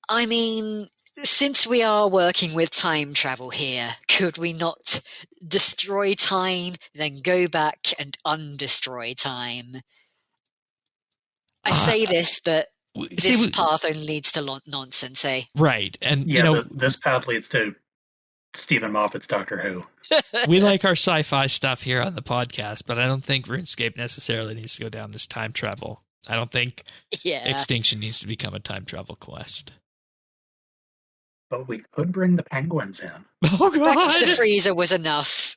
I mean, since we are working with time travel here, could we not destroy time, then go back and undestroy time? I say this, but this path only leads to nonsense, eh? Right, and this path leads to Stephen Moffat's Doctor Who. We like our sci-fi stuff here on the podcast, but I don't think RuneScape necessarily needs to go down this time travel. I don't think Extinction needs to become a time travel quest. But we could bring the penguins in. Oh, God! Back to the freezer was enough.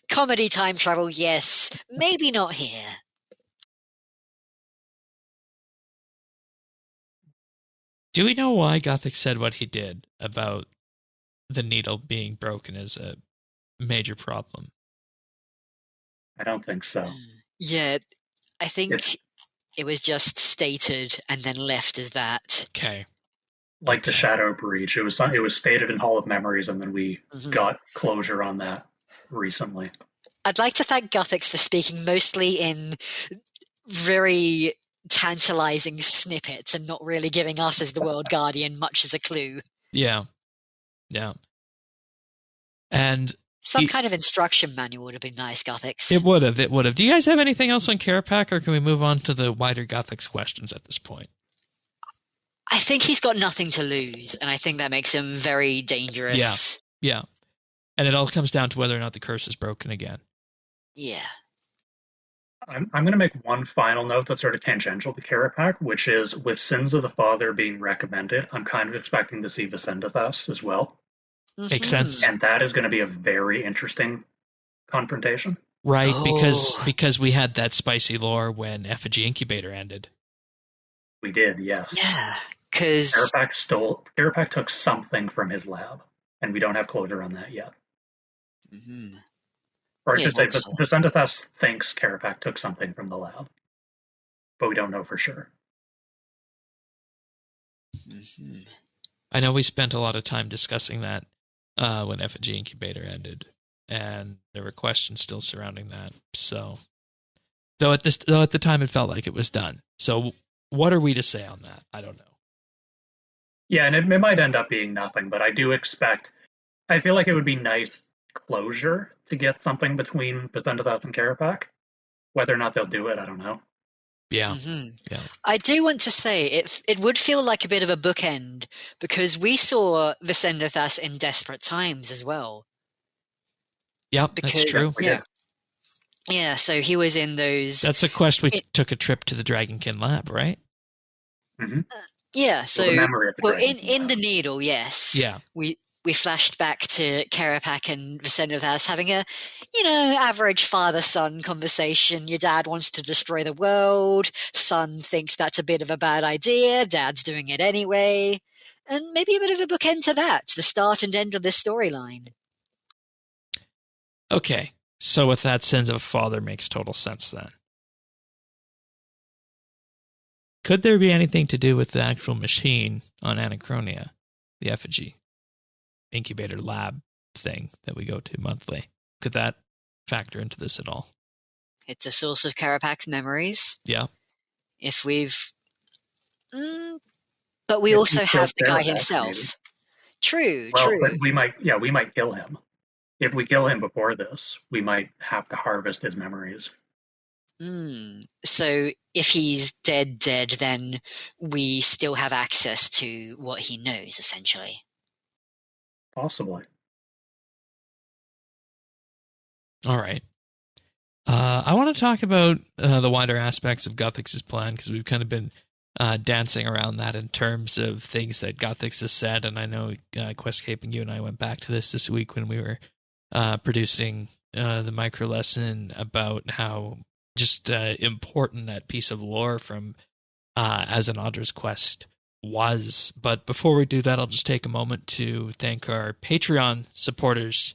Comedy time travel, yes. Maybe not here. Do we know why Guthix said what he did about the needle being broken as a major problem? I don't think so. Yeah, I think it was just stated and then left as that. Okay. The Shadow Breach. It was stated in Hall of Memories, and then we got closure on that recently. I'd like to thank Guthix for speaking mostly in very tantalizing snippets and not really giving us as the World Guardian much as a clue. Yeah. And some kind of instruction manual would have been nice, Guthix. It would have. Do you guys have anything else on Carapac, or can we move on to the wider Guthix questions at this point? I think he's got nothing to lose, and I think that makes him very dangerous. Yeah. And it all comes down to whether or not the curse is broken again. Yeah. I'm going to make one final note that's sort of tangential to Carapac, which is with Sins of the Father being recommended, I'm kind of expecting to see Vicendathas as well. Makes sense. And that is going to be a very interesting confrontation. Right, because we had that spicy lore when Effigy Incubator ended. We did, yes. Yeah, because Carapac took something from his lab, and we don't have closure on that yet. Mm-hmm. Or I should say, Vicendathas thinks Carapac took something from the lab, but we don't know for sure. Mm-hmm. I know we spent a lot of time discussing that when Effigy Incubator ended, and there were questions still surrounding that. So, though at the time it felt like it was done. So, what are we to say on that? I don't know. Yeah, and it might end up being nothing, but I do expect. I feel like it would be nice closure to get something between Vicendathas and Carapac. Whether or not they'll do it, I don't know. Yeah. Mm-hmm. Yeah. I do want to say it would feel like a bit of a bookend because we saw Vicendathas in desperate times as well. Yep, that's true. Yeah, so he was in those. That's a quest we took a trip to the Dragonkin lab, right? Mm-hmm. Yeah, so in the Needle, yes. Yeah. We flashed back to Carapac and Vicendathas having a, average father-son conversation. Your dad wants to destroy the world. Son thinks that's a bit of a bad idea. Dad's doing it anyway. And maybe a bit of a bookend to that, the start and end of this storyline. Okay, so with that, Sins of a Father makes total sense then. Could there be anything to do with the actual machine on Anachronia, the Effigy Incubator lab thing that we go to monthly? Could that factor into this at all? It's a source of Carapac's memories. Yeah. If we've... but we also have the guy himself. Maybe. True. But we might kill him. If we kill him before this, we might have to harvest his memories. So if he's dead, then we still have access to what he knows, essentially. Possibly. All right. I want to talk about the wider aspects of Guthix's plan, because we've kind of been dancing around that in terms of things that Guthix has said, and I know Questcaping, you and I went back to this week when we were producing the micro lesson about how just important that piece of lore from As an Audra's Quest was. But before we do that, I'll just take a moment to thank our Patreon supporters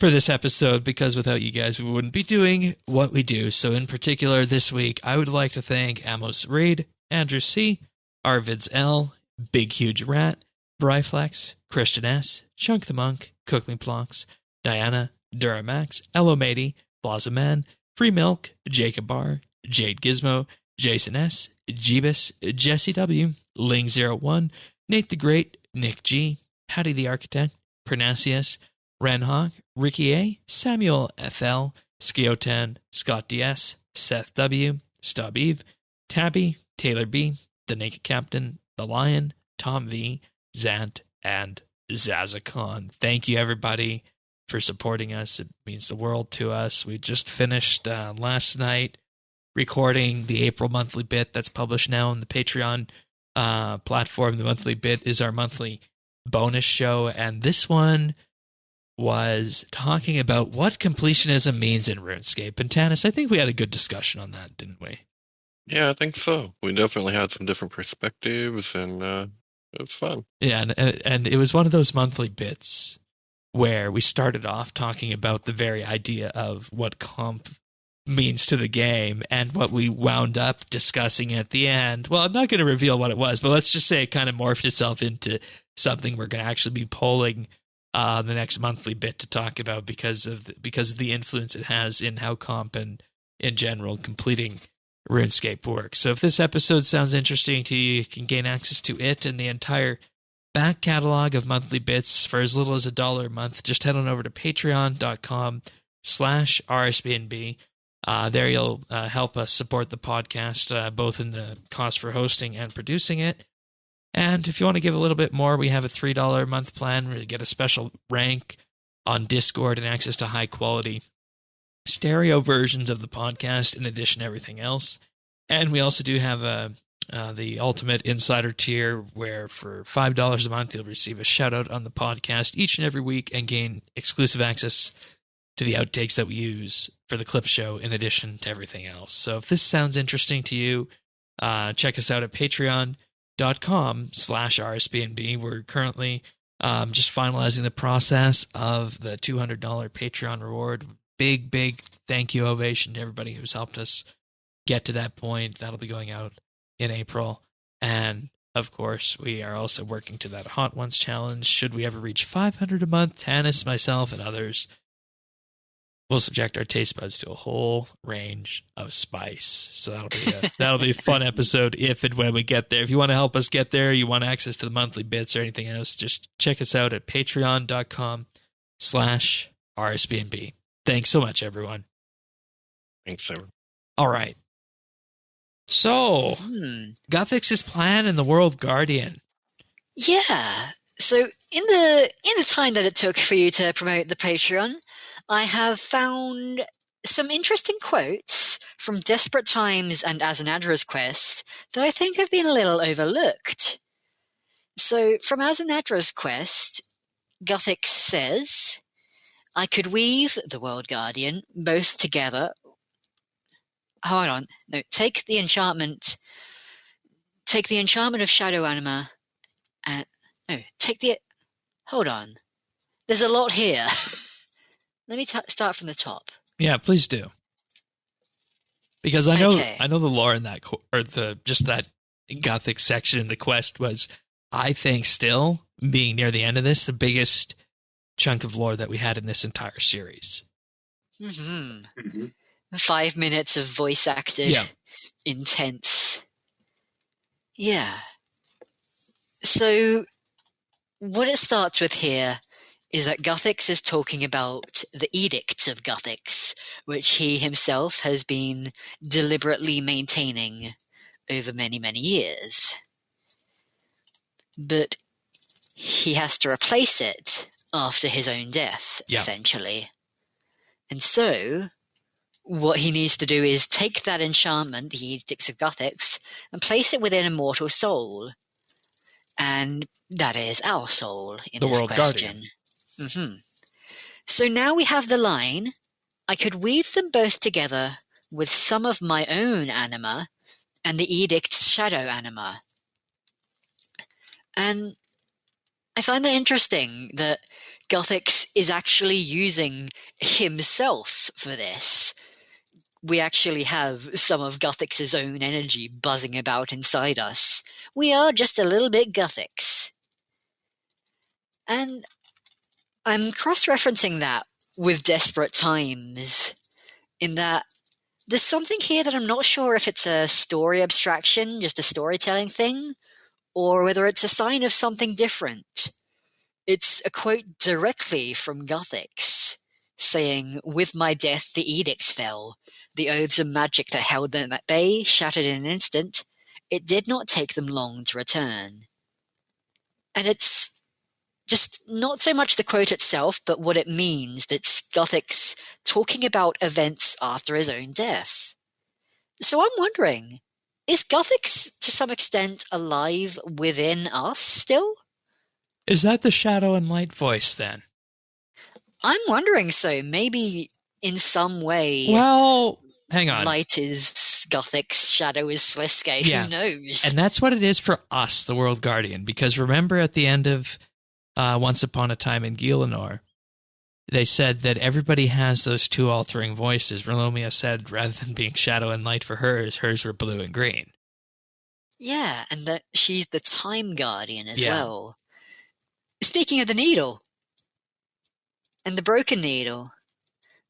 for this episode, because without you guys, we wouldn't be doing what we do. So in particular, this week, I would like to thank Amos Reid, Andrew C., Arvids L., Big Huge Rat, Bryflex, Christian S., Chunk the Monk, Cook Me Plonks, Diana, Duramax, Elomady, Plaza Man, Free Milk, Jacob R., Jade Gizmo, Jason S., Jeebus, Jesse W., Ling01, Nate the Great, Nick G., Patty the Architect, Pernasius, Renhawk, Ricky A., Samuel FL, Skiotan, Scott DS, Seth W., Stub Eve, Tabby, Taylor B., The Naked Captain, The Lion, Tom V., Zant, and Zazakon. Thank you, everybody, for supporting us. It means the world to us. We just finished last night recording the April monthly bit that's published now on the Patreon platform. The monthly bit is our monthly bonus show, and this one was talking about what completionism means in RuneScape. And Tanis, I think we had a good discussion on that, didn't we? Yeah, I think so. We definitely had some different perspectives, and it was fun. Yeah, and it was one of those monthly bits where we started off talking about the very idea of what comp means to the game, and what we wound up discussing at the end. Well, I'm not going to reveal what it was, but let's just say it kind of morphed itself into something we're going to actually be polling the next monthly bit to talk about, because of the influence it has in how comp and in general completing RuneScape works. So if this episode sounds interesting to you, you can gain access to it and the entire back catalog of monthly bits for as little as $1 a month. Just head on over to patreon.com/RSBANDB. There you'll help us support the podcast, both in the cost for hosting and producing it. And if you want to give a little bit more, we have a $3 a month plan where you get a special rank on Discord and access to high-quality stereo versions of the podcast in addition to everything else. And we also do have the Ultimate Insider tier where for $5 a month you'll receive a shout-out on the podcast each and every week and gain exclusive access to the outtakes that we use for the clip show in addition to everything else. So if this sounds interesting to you, check us out at patreon.com/RSBNB. We're currently just finalizing the process of the $200 Patreon reward. Big thank you ovation to everybody who's helped us get to that point. That'll be going out in April. And of course, we are also working to that Hot Ones challenge. Should we ever reach 500 a month, Tanis, myself, and others will subject our taste buds to a whole range of spice. So that'll be a fun episode if and when we get there. If you want to help us get there, you want access to the monthly bits or anything else, just check us out at patreon.com/RSBNB. Thanks so much, everyone. Thanks, sir. All right. So, Guthix's plan in the World Guardian. Yeah. So in the time that it took for you to promote the Patreon, I have found some interesting quotes from Desperate Times and Azanadra's quest that I think have been a little overlooked. So from Azanadra's quest, Guthix says, I could weave the World Guardian both together. Hold on. No, take the enchantment of Shadow Anima. Hold on. There's a lot here. Let me start from the top. Yeah, please do. Because I know the lore in that, just that Guthix section in the quest was, I think, still being near the end of this, the biggest chunk of lore that we had in this entire series. 5 minutes of voice acted, intense. Yeah. So what it starts with here is that Guthix is talking about the edicts of Guthix, which he himself has been deliberately maintaining over many, many years. But he has to replace it after his own death, essentially. And so what he needs to do is take that enchantment, the edicts of Guthix, and place it within a mortal soul. And that is our soul in this question. So now we have the line, I could weave them both together with some of my own anima and the edict's shadow anima. And I find that interesting that Guthix is actually using himself for this. We actually have some of Guthix's own energy buzzing about inside us. We are just a little bit Guthix. And I'm cross-referencing that with Desperate Times, in that there's something here that I'm not sure if it's a story abstraction, just a storytelling thing, or whether it's a sign of something different. It's a quote directly from Guthix, saying, with my death the edicts fell, the oaths of magic that held them at bay shattered in an instant. It did not take them long to return. And it's just not so much the quote itself, but what it means. That's Guthix talking about events after his own death. So I'm wondering, is Guthix to some extent alive within us still? Is that the shadow and light voice then? I'm wondering so. Maybe in some way. Well, hang on. Light is Guthix, shadow is Sliske. Yeah. Who knows? And that's what it is for us, the World Guardian. Because remember at the end of Once Upon a Time in Gielinor, they said that everybody has those two altering voices. Relomia said rather than being shadow and light for hers were blue and green. Yeah, and that she's the time guardian as well. Speaking of the needle and the broken needle,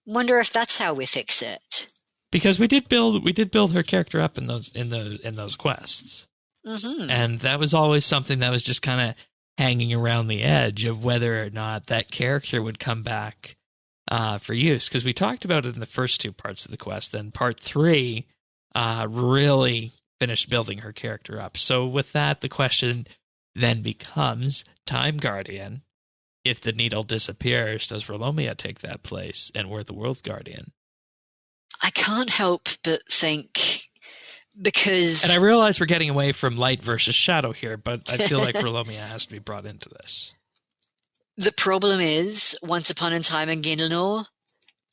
wonder if that's how we fix it. Because we did build her character up in those quests. Mm-hmm. And that was always something that was just kind of hanging around the edge of whether or not that character would come back for use. Because we talked about it in the first 2 parts of the quest. Then part 3 really finished building her character up. So with that, the question then becomes, Time Guardian, if the needle disappears, does Rolomia take that place and we're the World Guardian? I can't help but think, because... And I realize we're getting away from light versus shadow here, but I feel like Rolomia has to be brought into this. The problem is, Once Upon a Time in Gielinor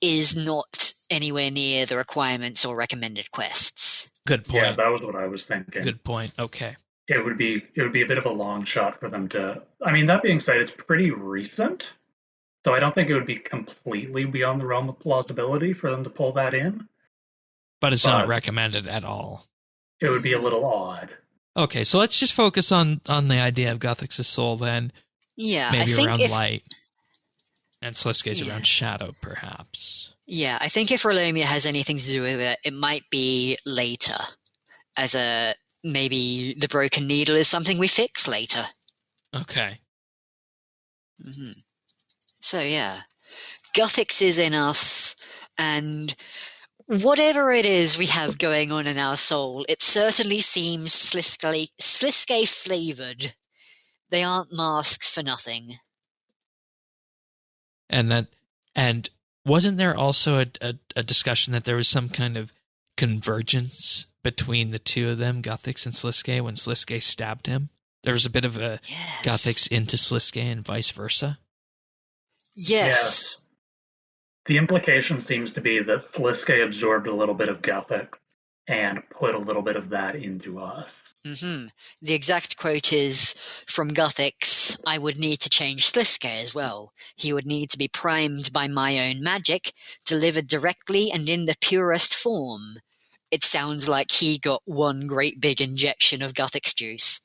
is not anywhere near the requirements or recommended quests. Good point. Yeah, that was what I was thinking. Good point. Okay. It would be a bit of a long shot for them to... I mean, that being said, it's pretty recent, so I don't think it would be completely beyond the realm of plausibility for them to pull that in. But it's not recommended at all. It would be a little odd. Okay, so let's just focus on the idea of Guthix's soul then. Yeah, maybe I think around light. And Sliske's around shadow, perhaps. Yeah, I think if Rolomia has anything to do with it, it might be later. Maybe the broken needle is something we fix later. Okay. Mm-hmm. So yeah, Guthix is in us, and whatever it is we have going on in our soul, it certainly seems Sliske flavored. They aren't masks for nothing. And wasn't there also a discussion that there was some kind of convergence between the two of them, Guthix and Sliske, when Sliske stabbed him? There was a bit of a Guthix into Sliske and vice versa? Yes. The implication seems to be that Sliske absorbed a little bit of Guthix and put a little bit of that into us. Mm-hmm. The exact quote is, from Guthix, I would need to change Sliske as well. He would need to be primed by my own magic, delivered directly and in the purest form. It sounds like he got one great big injection of Guthix juice.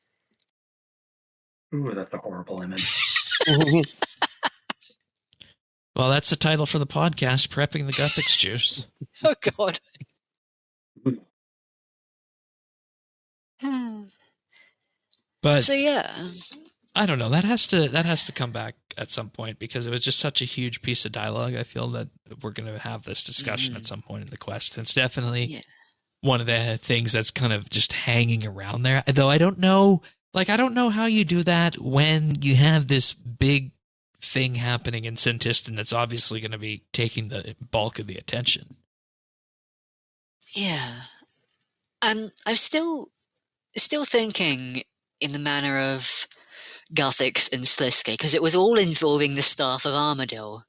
Ooh, that's a horrible image. Well, that's the title for the podcast, Prepping the Guthix Juice. Oh, God. But so, yeah. I don't know. That has to come back at some point, because it was just such a huge piece of dialogue. I feel that we're going to have this discussion at some point in the quest. And it's definitely one of the things that's kind of just hanging around there. Though I don't know how you do that when you have this big thing happening in Sintistan that's obviously going to be taking the bulk of the attention. Yeah. I'm still thinking in the manner of Guthix and Sliske, because it was all involving the Staff of Armadyl.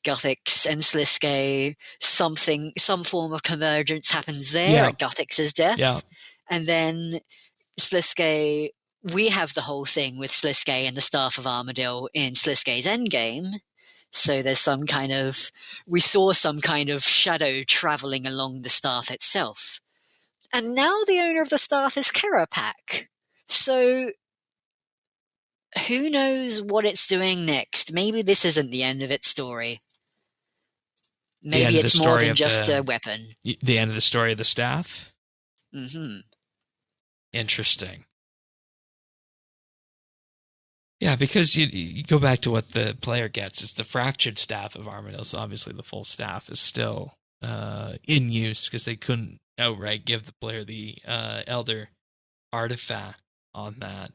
Guthix and Sliske, some form of convergence happens there at Guthix's death. Yeah. And then Sliske, we have the whole thing with Sliske and the Staff of Armadyl in Sliske's endgame. So there's we saw some kind of shadow traveling along the staff itself. And now the owner of the staff is Kerapak. So who knows what it's doing next? Maybe this isn't the end of its story. Maybe it's more than just a weapon. The end of the story of the staff? Mm-hmm. Interesting. Yeah, because you go back to what the player gets. It's the fractured staff of Armadyl, so obviously the full staff is still in use, because they couldn't outright give the player the Elder artifact on that.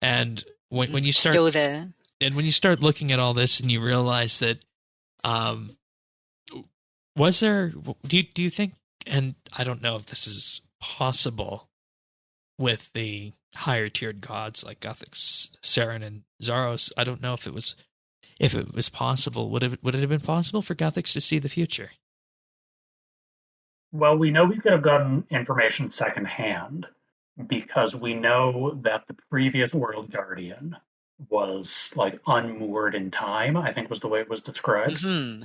And when you start... Still there. And when you start looking at all this and you realize that... was there... Do you think... And I don't know if this is possible with the higher tiered gods like Guthix, Saren, and Zaros. I don't know if it was possible. Would it have been possible for Guthix to see the future? Well, we know we could have gotten information secondhand, because we know that the previous World Guardian was unmoored in time, I think was the way it was described. Mm-hmm.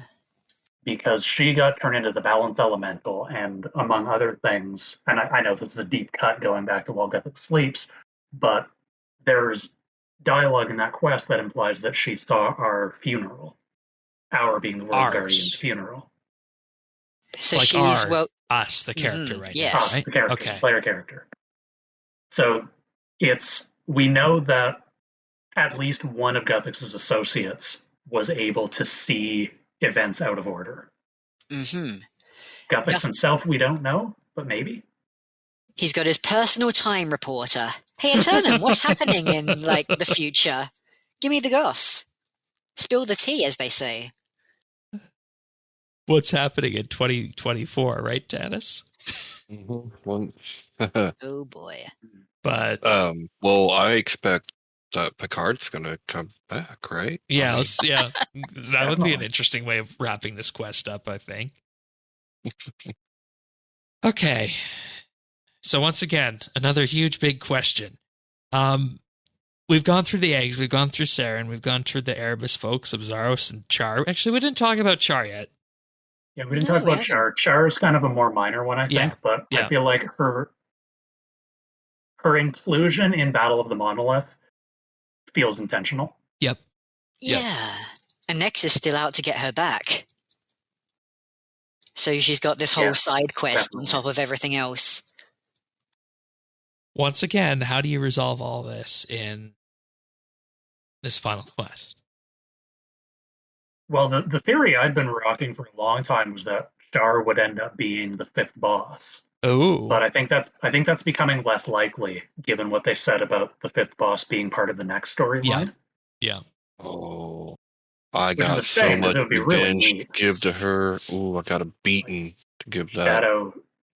Because she got turned into the Balance Elemental, and among other things, and I know this is a deep cut going back to while Guthix sleeps, but there's dialogue in that quest that implies that she saw our funeral. Our being the World Guardian's funeral. So she's Us, the character, right yes. now, Us, right? the character, Okay. player character. So we know that at least one of Guthix's associates was able to see events out of order. Mm-hmm. Guthix himself, we don't know, but maybe. He's got his personal time reporter. Hey, Eternum, what's happening in, the future? Give me the goss. Spill the tea, as they say. What's happening in 2024, right, Janice? Oh, boy. But well, I expect that Picard's gonna come back, right? yeah, that would be an interesting way of wrapping this quest up, I think. Okay, so once again, another huge big question. We've gone through the eggs, we've gone through Saren, we've gone through the Erebus folks of Zaros and Char. Actually, we didn't talk about Char yet. Yeah, we didn't talk about Char. Char is kind of a more minor one, I think, but Yeah. I feel like her inclusion in Battle of the Monolith feels intentional. Yep. Yeah. And Nex is still out to get her back. So she's got this whole side quest on top of everything else. Once again, how do you resolve all this in this final quest? Well, the theory I've been rocking for a long time was that Char would end up being the fifth boss. Oh. But I think that's becoming less likely, given what they said about the fifth boss being part of the next storyline. Yeah. Oh, I got so much revenge to give to her. Ooh, I got a beating to give that.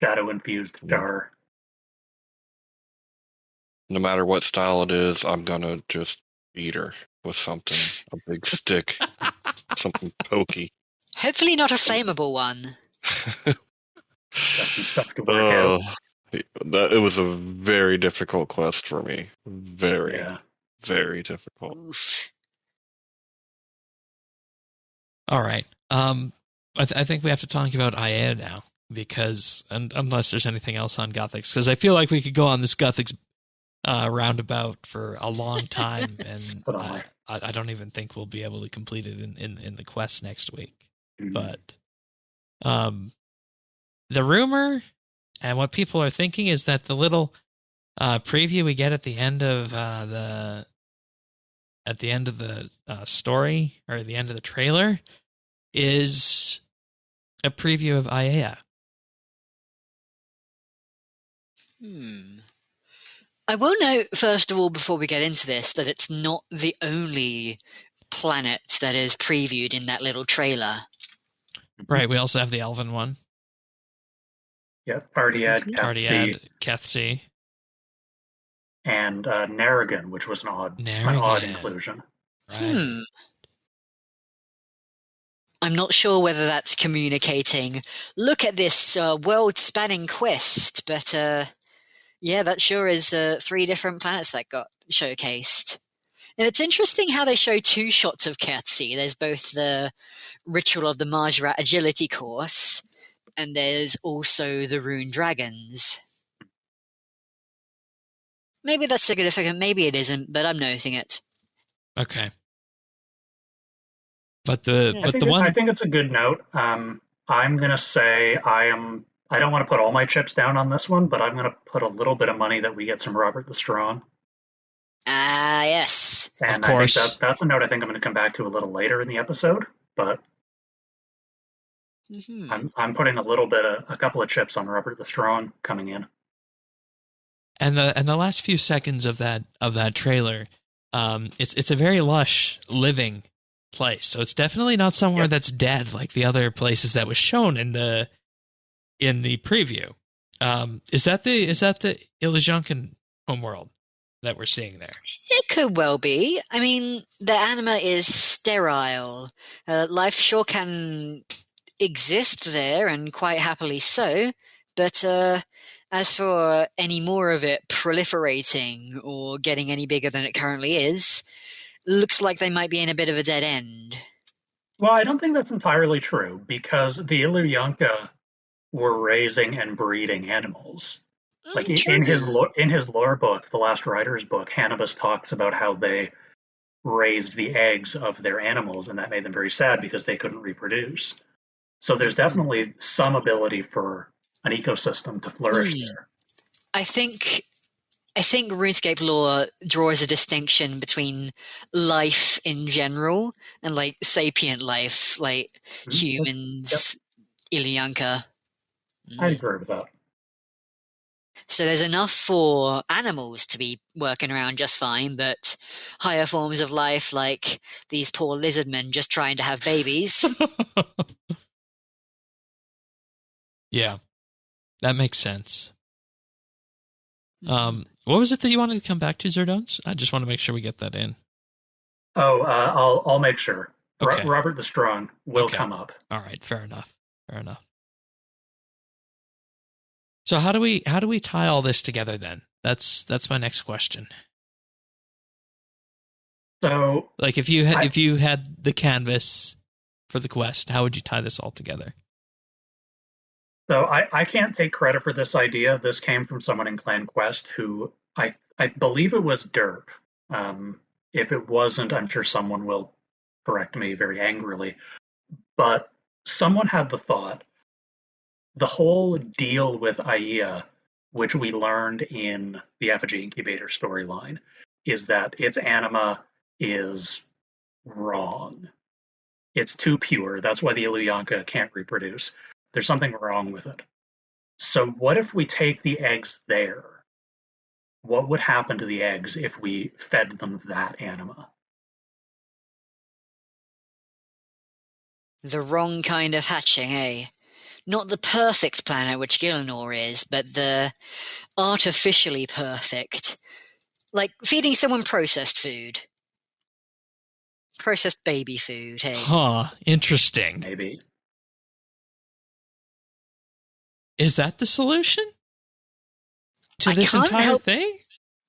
Shadow infused Char. No matter what style it is, I'm gonna just beat her with something, a big stick, something pokey. Hopefully not a flammable one. Got some stuff to work out. It was a very difficult quest for me. Very difficult. Oof. All right. I think we have to talk about Aya now, because unless there's anything else on Guthix, because I feel like we could go on this Guthix roundabout for a long time, and I don't even think we'll be able to complete it in the quest next week. Mm-hmm. But the rumor and what people are thinking is that the little preview we get at the end of the story, or the end of the trailer, is a preview of Aya. I will note, first of all, before we get into this, that it's not the only planet that is previewed in that little trailer. Right, we also have the Elven one. Yep, Ardiad, Kethsi. And Narragan, which was an odd inclusion. Right. I'm not sure whether that's communicating, look at this world-spanning quest, but that sure is 3 different planets that got showcased. And it's interesting how they show 2 shots of Kethsi. There's both the Ritual of the Majra Agility course, and there's also the Rune Dragons. Maybe that's significant, maybe it isn't, but I'm noting it. Okay. I think it's a good note. I'm gonna say I don't want to put all my chips down on this one, but I'm gonna put a little bit of money that we get some Robert the Strong. Yes. And I think that's a note I think I'm gonna come back to a little later in the episode, but I'm putting a couple of chips on Robert the Strong coming in. And the last few seconds of that trailer, it's a very lush living place. So it's definitely not somewhere that's dead like the other places that was shown in the preview. Is that the Illusionkan homeworld that we're seeing there? It could well be. I mean, the anima is sterile. Life sure can exist there, and quite happily so. But as for any more of it proliferating or getting any bigger than it currently is, looks like they might be in a bit of a dead end. Well, I don't think that's entirely true, because the Illusionka were raising and breeding animals. Like in his lore book, The Last Rider's book, Hannibus talks about how they raised the eggs of their animals, and that made them very sad because they couldn't reproduce. So there's definitely some ability for an ecosystem to flourish there. I think RuneScape lore draws a distinction between life in general and like sapient life, like humans, Ilyanka. I agree with that. So there's enough for animals to be working around just fine, but higher forms of life, like these poor lizard men just trying to have babies. Yeah, that makes sense. What was it that you wanted to come back to, Zerdones? I just want to make sure we get that in. Oh, I'll make sure. Okay. Robert the Strong will come up. All right, fair enough. So how do we tie all this together then? That's my next question. So, like if you had the canvas for the quest, how would you tie this all together? So I can't take credit for this idea. This came from someone in Clan Quest who I believe it was Derp. If it wasn't, I'm sure someone will correct me very angrily. But someone had the thought, the whole deal with Aya, which we learned in the Effigy Incubator storyline, is that its anima is wrong. It's too pure. That's why the Ilyanka can't reproduce. There's something wrong with it. So what if we take the eggs there? What would happen to the eggs if we fed them that anima? The wrong kind of hatching, eh? Not the perfect planet, which Gillinor is, but the artificially perfect. Like feeding someone processed food. Processed baby food, hey? Huh, interesting. Maybe. Is that the solution to this entire thing?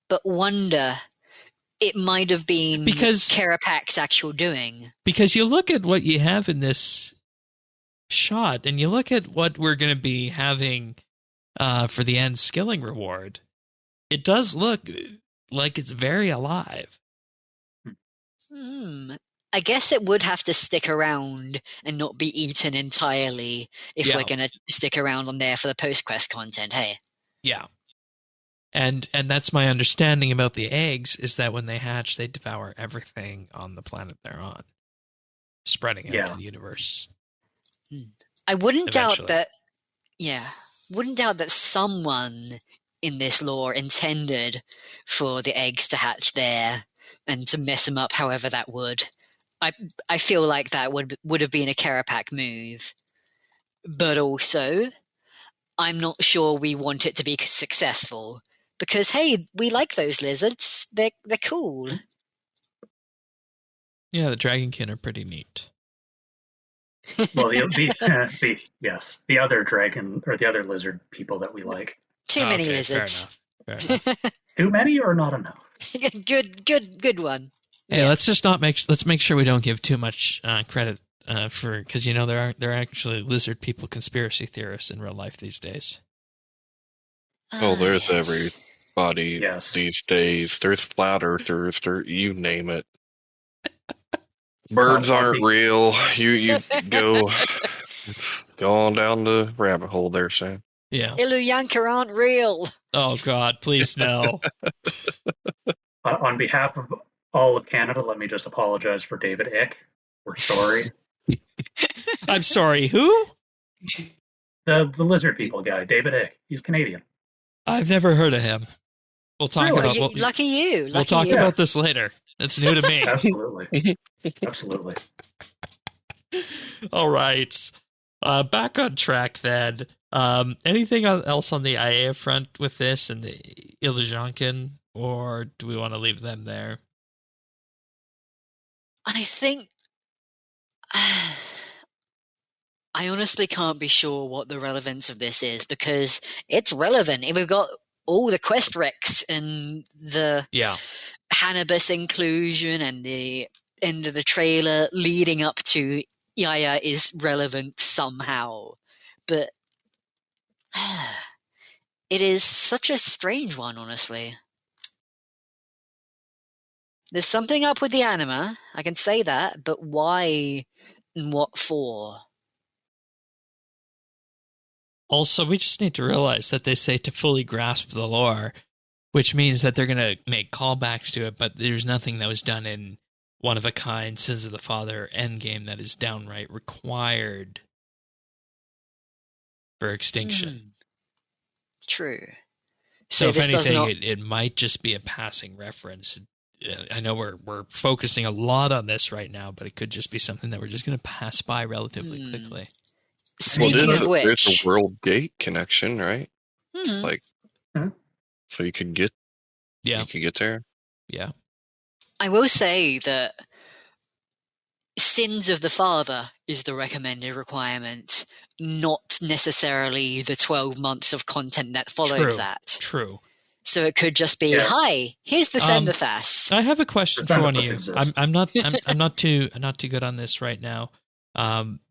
But wonder, it might have been because Karapak's actual doing. Because you look at what you have in this shot, and you look at what we're going to be having for the end skilling reward. It does look like it's very alive. I guess it would have to stick around and not be eaten entirely if we're going to stick around on there for the post-quest content, hey? Yeah. And that's my understanding about the eggs, is that when they hatch, they devour everything on the planet they're on, spreading out to the universe. I wouldn't doubt that, wouldn't doubt that someone in this lore intended for the eggs to hatch there and to mess them up however that would. I feel like that would have been a Karapak move. But also, I'm not sure we want it to be successful. Because, hey, we like those lizards. They're cool. Yeah, the dragonkin are pretty neat. Well, the other dragon or the other lizard people that we like. Too many lizards. Fair enough. Too many or not enough? Good one. Hey, let's make sure we don't give too much credit because there are actually lizard people conspiracy theorists in real life these days. Oh, there's everybody these days. There's flat earthers. You name it. Birds aren't real. You go on down the rabbit hole there, Sam. Yeah. Ilyanka aren't real. Oh God, please no. On behalf of all of Canada, let me just apologize for David Ick. We're sorry. I'm sorry. Who? The lizard people guy, David Ick. He's Canadian. I've never heard of him. We'll talk about. Lucky you. We'll talk about this later. It's new to me. Absolutely. All right. Back on track then. Anything else on the IA front with this and the Illusionkin, or do we want to leave them there? I think I honestly can't be sure what the relevance of this is, because it's relevant. If we've got all the quest recs and the Hannibus inclusion and the end of the trailer leading up to Yaya is relevant somehow. But it is such a strange one, honestly. There's something up with the anima, I can say that, but why and what for? Also, we just need to realize that they say to fully grasp the lore, which means that they're going to make callbacks to it, but there's nothing that was done in One of a Kind, Sins of the Father, Endgame that is downright required for Extinction. True. So if anything, it might just be a passing reference. I know we're focusing a lot on this right now, but it could just be something that we're just going to pass by relatively quickly. Speaking of which, there's a World Gate connection, right? Hmm. So you could get, you could get there. Yeah. I will say that Sins of the Father is the recommended requirement, not necessarily the 12 months of content that followed that. True. So it could just be, hi, here's the Senderfast. I have a question for one of you. I'm not too good on this right now.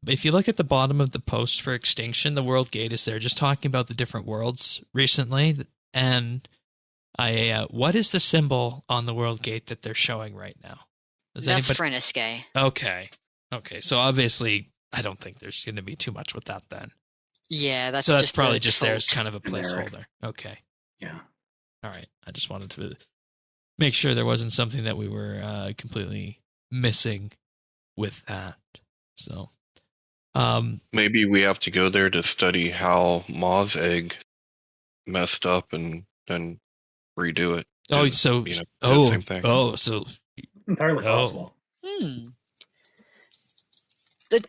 If you look at the bottom of the post for Extinction, the World Gate is there, just talking about the different worlds recently. And what is the symbol on the World Gate that they're showing right now? That's Frenesque. Okay. So obviously, I don't think there's going to be too much with that then. Yeah, that's probably just there as kind of a placeholder. Okay. Yeah. All right. I just wanted to make sure there wasn't something that we were completely missing with that. So, maybe we have to go there to study how Ma's egg messed up and then redo it. Oh, and, so same thing. Oh, so entirely possible. The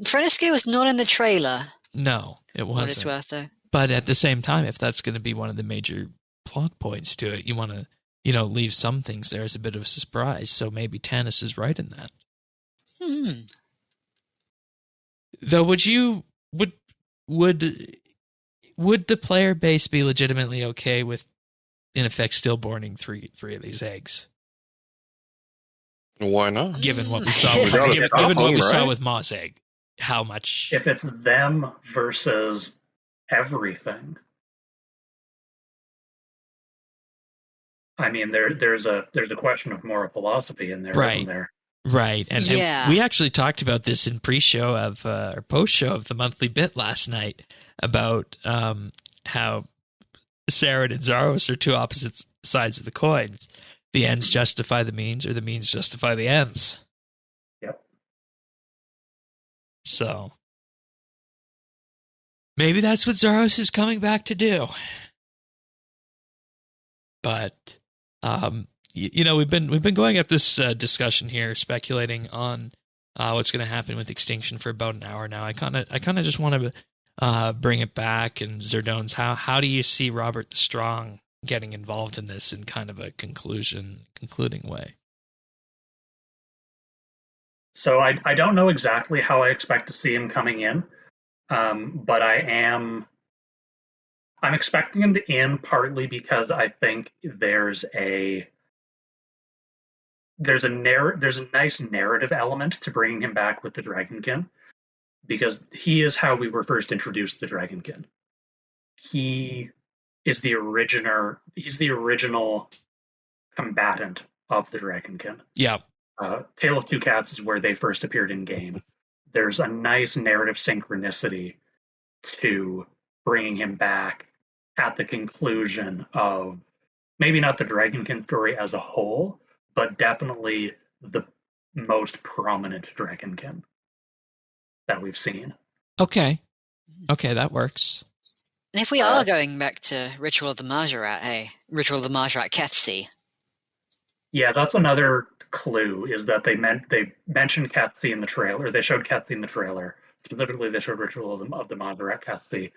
Frenesque was not in the trailer. No, it wasn't. What it's worth, though. But at the same time, if that's going to be one of the major plot points to it, you want to, leave some things there as a bit of a surprise. So maybe Tanis is right in that. Though, would the player base be legitimately okay with, in effect, stillborning three of these eggs? Why not? Given what we saw with Ma's egg, how much? If it's them versus everything, I mean, there's a question of moral philosophy in there, isn't there? Right, and we actually talked about this in pre-show of or post-show of the monthly bit last night about how Saren and Zaros are two opposite sides of the coins. The ends justify the means, or the means justify the ends. Yep. So maybe that's what Zaros is coming back to do. But we've been going at this discussion here, speculating on what's going to happen with Extinction for about an hour now. I kind of just want to bring it back. And Zerdones, how do you see Robert the Strong getting involved in this in kind of a concluding way? So I don't know exactly how I expect to see him coming in, but I'm expecting him to in partly because I think there's a nice narrative element to bringing him back with the Dragonkin, because he is how we were first introduced to the Dragonkin. He is he's the original combatant of the Dragonkin. Yeah. Tale of Two Cats is where they first appeared in game. There's a nice narrative synchronicity to bringing him back at the conclusion of maybe not the Dragonkin story as a whole, but definitely the most prominent Dragonkin that we've seen. Okay, that works. And if we are going back to Ritual of the Majorat, Ritual of the Majorat Kethsi. Yeah, that's another clue, is that they mentioned Kethsi in the trailer. They showed Kethsi in the trailer. Specifically, they showed Ritual of the Majorat Kethsi.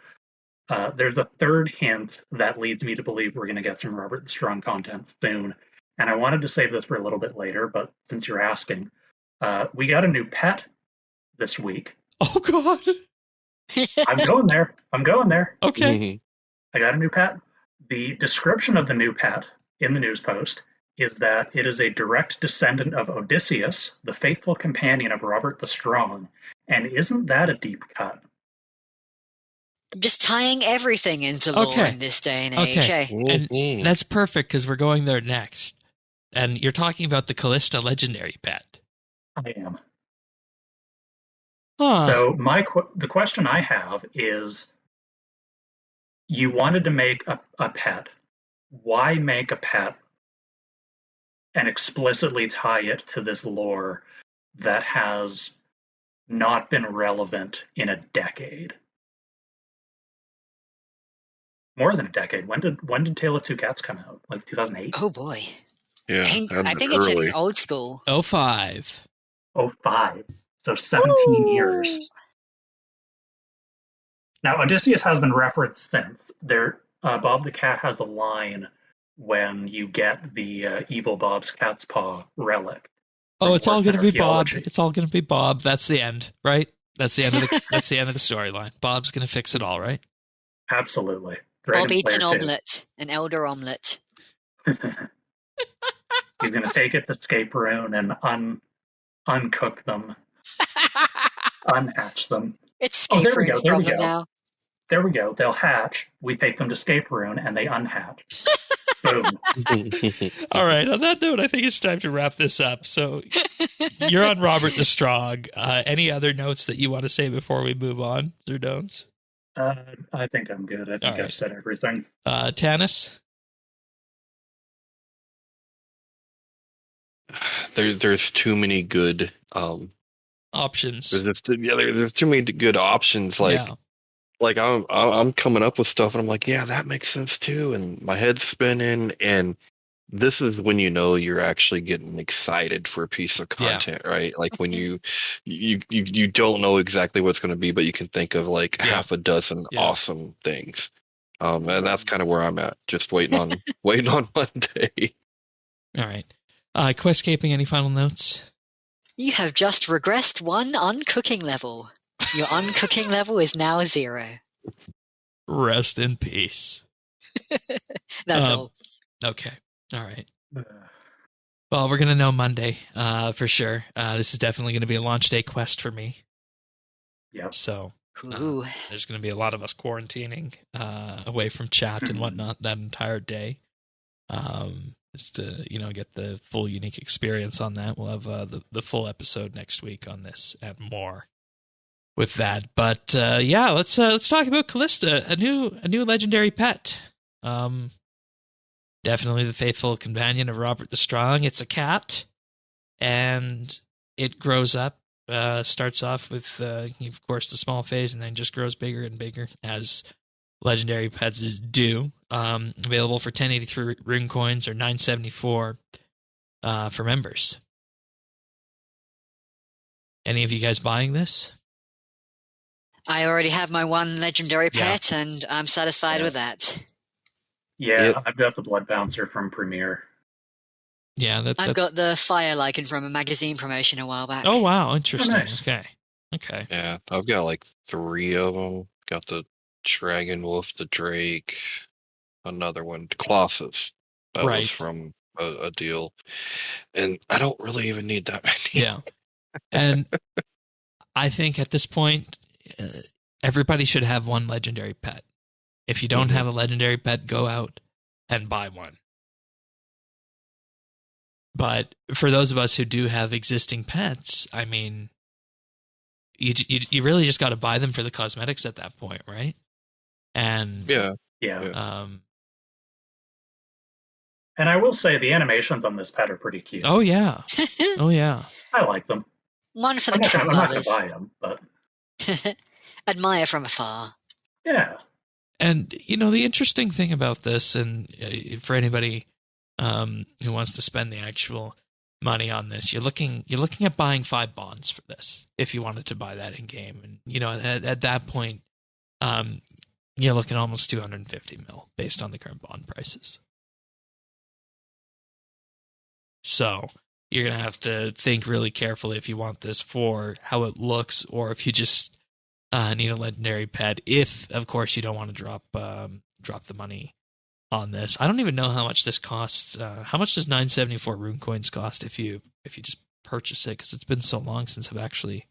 There's a third hint that leads me to believe we're going to get some Robert the Strong content soon. And I wanted to save this for a little bit later, but since you're asking, we got a new pet this week. Oh, God. I'm going there. Okay. Mm-hmm. I got a new pet. The description of the new pet in the news post is that it is a direct descendant of Odysseus, the faithful companion of Robert the Strong. And isn't that a deep cut? Just tying everything into lore in this day and age. Okay. And that's perfect, because we're going there next. And you're talking about the Callista legendary pet. I am. Huh. So the question I have is, you wanted to make a pet. Why make a pet and explicitly tie it to this lore that has not been relevant in a decade? More than a decade. When did Tale of Two Cats come out? Like 2008? Oh boy. Yeah, I think it's in old school. 05. 05. So 17 years. Now, Odysseus has been referenced since. Bob the Cat has a line when you get the Evil Bob's Cat's Paw relic. Oh, it's all going to be Bob. It's all going to be Bob. That's the end, right? That's the end of the that's the end of the storyline. Bob's going to fix it all, right? Absolutely. Bob eats an omelette, an elder omelette. He's going to take it to Escape Rune and uncook them, unhatch them. It's Escape Rune's problem now. There we go. They'll hatch. We take them to Escape Rune, and they unhatch. Boom. All right. On that note, I think it's time to wrap this up. So you're on Robert the Strong. Any other notes that you want to say before we move on, Zerdones? I think I'm good. I think I've said everything. Tanis? There's too many good options. There's too many good options. Like I'm coming up with stuff, and I'm like, yeah, that makes sense too, and my head's spinning. And this is when you know you're actually getting excited for a piece of content, right? Like when you don't know exactly what's going to be, but you can think of like half a dozen awesome things. And that's kind of where I'm at, just waiting on Monday. All right. Questscaping, any final notes? You have just regressed one uncooking level. Your uncooking level is now 0. Rest in peace. That's all. Okay. All right. Well, we're going to know Monday for sure. This is definitely going to be a launch day quest for me. Yep. So there's going to be a lot of us quarantining away from chat and whatnot that entire day. Just to get the full unique experience on that. We'll have the full episode next week on this and more with that. But let's talk about Callista, a new legendary pet. Definitely the faithful companion of Robert the Strong. It's a cat, and it grows up. Starts off with, of course, the small phase, and then just grows bigger and bigger as legendary pets do. Available for 1083 rune coins or 974 for members. Any of you guys buying this? I already have my one legendary pet, and I'm satisfied with that. Yeah, I've got the Blood Bouncer from Premiere. Yeah, I've got the Fire Lycan from a magazine promotion a while back. Oh, wow, interesting. Oh, nice. Okay. Yeah, I've got like 3 of them. Got the Dragon Wolf, the Drake, another one, Colossus. That was from a deal. And I don't really even need that many. Yeah. And I think at this point, everybody should have one legendary pet. If you don't have a legendary pet, go out and buy one. But for those of us who do have existing pets, I mean, you really just got to buy them for the cosmetics at that point, right? And yeah. And I will say the animations on this pet are pretty cute. Oh yeah, I like them. One for the cat I'm not lovers. going to buy them, but admire from afar. Yeah. And the interesting thing about this, and for anybody who wants to spend the actual money on this, you're looking at buying 5 bonds for this if you wanted to buy that in game, and at that point, you're looking almost 250 mil based on the current bond prices. So you're gonna have to think really carefully if you want this for how it looks, or if you just need a legendary pet. If, of course, you don't want to drop the money on this. I don't even know how much this costs. How much does 974 rune coins cost if you just purchase it? Because it's been so long since I've actually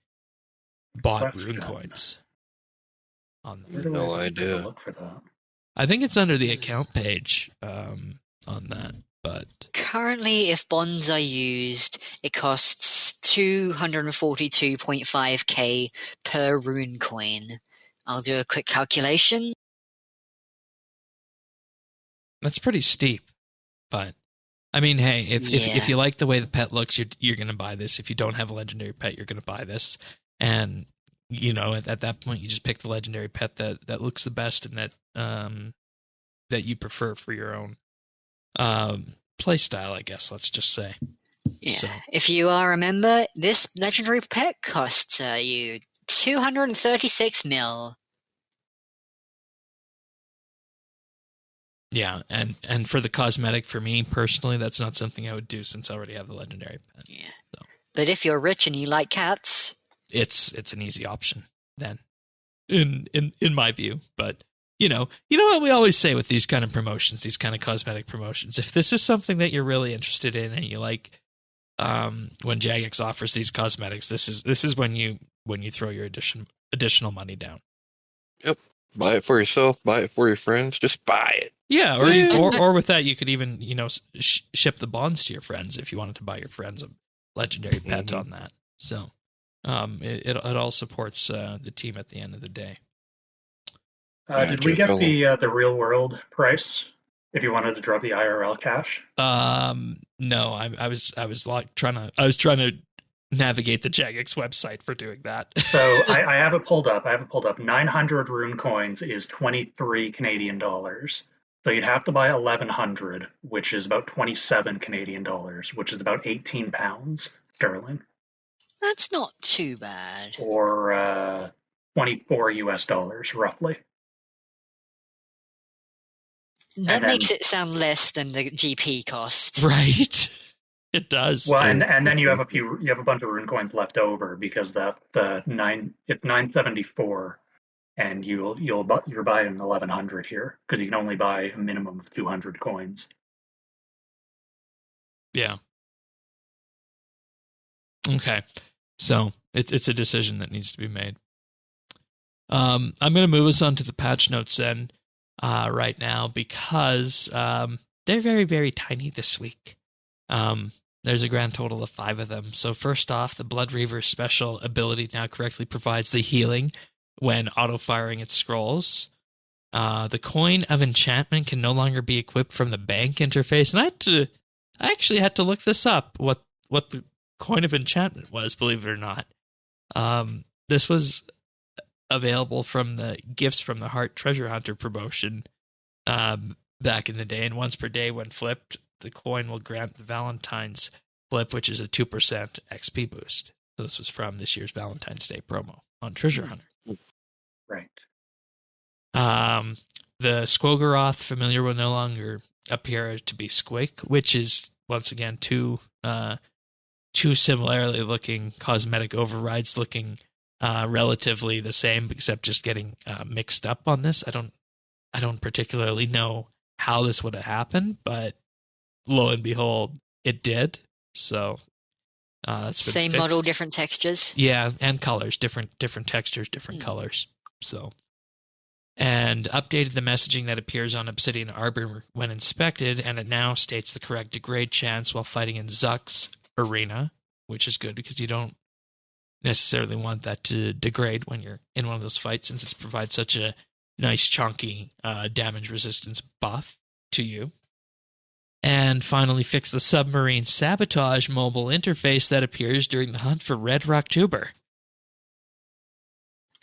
bought rune coins. No idea. Look for that. I think it's under the account page on that. But currently, if bonds are used, it costs 242.5k per rune coin. I'll do a quick calculation. That's pretty steep. But I mean, hey, if you like the way the pet looks, you're going to buy this. If you don't have a legendary pet, you're going to buy this. And at that point, you just pick the legendary pet that looks the best and that you prefer for your own play style, I guess. Let's just say. Yeah. So. If you are a member, this legendary pet costs you 236 mil. Yeah, and for the cosmetic, for me personally, that's not something I would do since I already have the legendary pet. Yeah. So. But if you're rich and you like cats, it's an easy option then, in my view. But you know what we always say with these kind of promotions, these kind of cosmetic promotions. If this is something that you're really interested in and you like, when Jagex offers these cosmetics, this is when you throw your additional money down. Yep. Buy it for yourself. Buy it for your friends. Just buy it. Yeah, or with that, you could even ship the bonds to your friends if you wanted to buy your friends a legendary pet on that. So, it all supports the team at the end of the day. Did we get the real world price? If you wanted to drop the IRL cash? No, I was trying to navigate the Jagex website for doing that. So I have it pulled up. 900 rune coins is 23 Canadian dollars. So you'd have to buy 1,100, which is about 27 Canadian dollars, which is about 18 pounds sterling. That's not too bad. Or 24 US dollars, roughly. That makes it sound less than the GP cost. Right. It does. Well, and then you have a bunch of rune coins left over because it's 974, and you're buying 1,100 here because you can only buy a minimum of 200 coins. Yeah. Okay. So it's a decision that needs to be made. I'm going to move us on to the patch notes then right now because they're very, very tiny this week. There's a grand total of 5 of them. So first off, the Blood Reaver's special ability now correctly provides the healing when auto-firing its scrolls. The Coin of Enchantment can no longer be equipped from the bank interface. And I actually had to look this up, what the Coin of Enchantment was, believe it or not. This was available from the Gifts from the Heart Treasure Hunter promotion back in the day. And once per day when flipped, the coin will grant the Valentine's flip, which is a 2% XP boost. So this was from this year's Valentine's Day promo on Treasure Hunter. Right. The Squogoroth familiar will no longer appear to be Squake, which is once again two similarly looking cosmetic overrides looking relatively the same, except just getting mixed up on this. I don't particularly know how this would have happened, but lo and behold, it did. So it's been same fixed. model, different textures. Yeah, and colors, different textures, different colors. So, and updated the messaging that appears on Obsidian Arbor when inspected, and it now states the correct degrade chance while fighting in Zuck's arena, which is good because you don't necessarily want that to degrade when you're in one of those fights, since it provides such a nice chunky damage resistance buff to you. And finally fix the submarine sabotage mobile interface that appears during the hunt for Red Rock Tuber.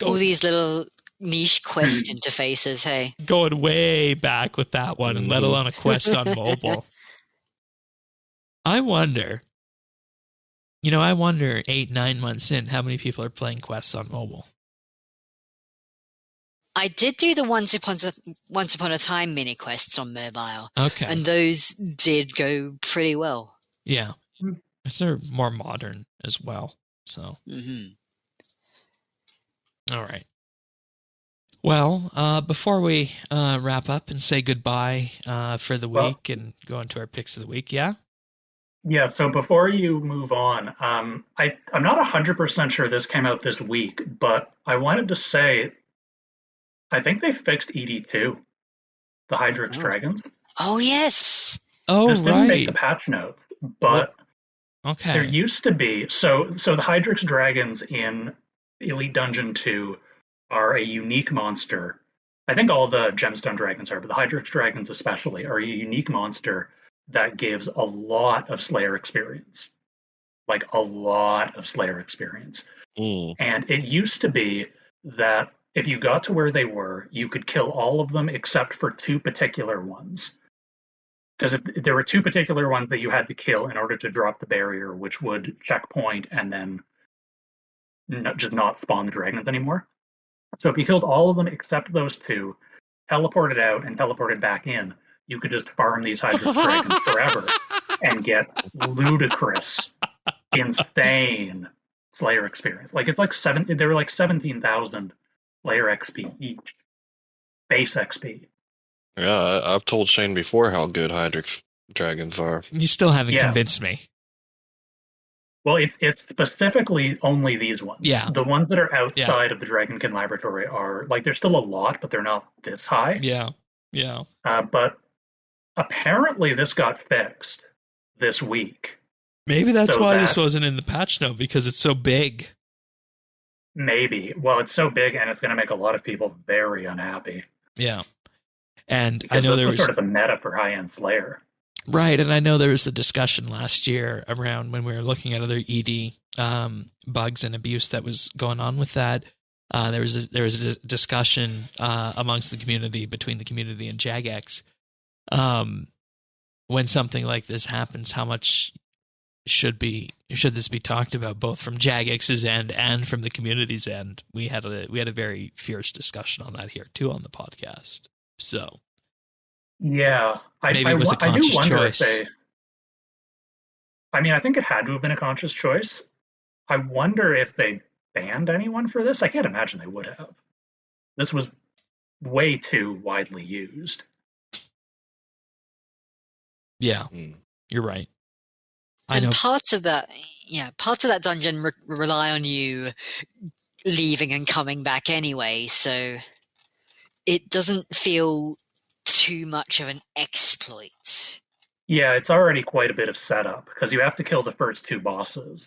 All these little niche quest interfaces, hey? Going way back with that one, and let alone a quest on mobile. I wonder 8-9 months in, how many people are playing quests on mobile? I did do the Once Upon a Time mini quests on mobile. Okay. And those did go pretty well. Yeah. They're more modern as well. So. Mm-hmm. All right. Well, before we wrap up and say goodbye for the week and go into our picks of the week, yeah? Yeah, so before you move on, I'm not 100% sure this came out this week, but I wanted to say I think they fixed ED2, the Hydrix Dragons. Oh, yes. Oh, this didn't make the patch notes, but okay. There used to be. So the Hydrix Dragons in Elite Dungeon 2 are a unique monster I think all the gemstone dragons are, but the Hydrix dragons especially are a unique monster that gives a lot of Slayer experience. Like a lot of Slayer experience. And it used to be that if you got to where they were, you could kill all of them except for two particular ones. Because if there were two particular ones that you had to kill in order to drop the barrier, which would checkpoint and then just not spawn the dragons anymore. So if you killed all of them except those two, teleported out and teleported back in, you could just farm these Hydrix dragons forever and get ludicrous, insane Slayer experience. Like it's like they were like 17,000 Slayer XP each, base XP. Yeah, I've told Shane before how good Hydrix dragons are. You still haven't convinced me. Well, it's specifically only these ones. Yeah. The ones that are outside of the Dragonkin Laboratory are, like, there's still a lot, but they're not this high. Yeah, yeah. But apparently this got fixed this week. Maybe that's why this wasn't in the patch note, because it's so big. Maybe. Well, it's so big, and it's going to make a lot of people very unhappy. Yeah. And because I know there was sort of the meta for high-end Slayer. Right, and I know there was a discussion last year around when we were looking at other ED bugs and abuse that was going on with that. There was a discussion amongst the community, between the community and Jagex, when something like this happens, how much should this be talked about, both from Jagex's end and from the community's end? We had a very fierce discussion on that here too on the podcast. So. Yeah, maybe it was a conscious choice. I mean, I think it had to have been a conscious choice. I wonder if they banned anyone for this. I can't imagine they would have. This was way too widely used. Yeah, you're right. And parts of that dungeon rely on you leaving and coming back anyway, so it doesn't feel too much of an exploit. Yeah, it's already quite a bit of setup, because you have to kill the first two bosses,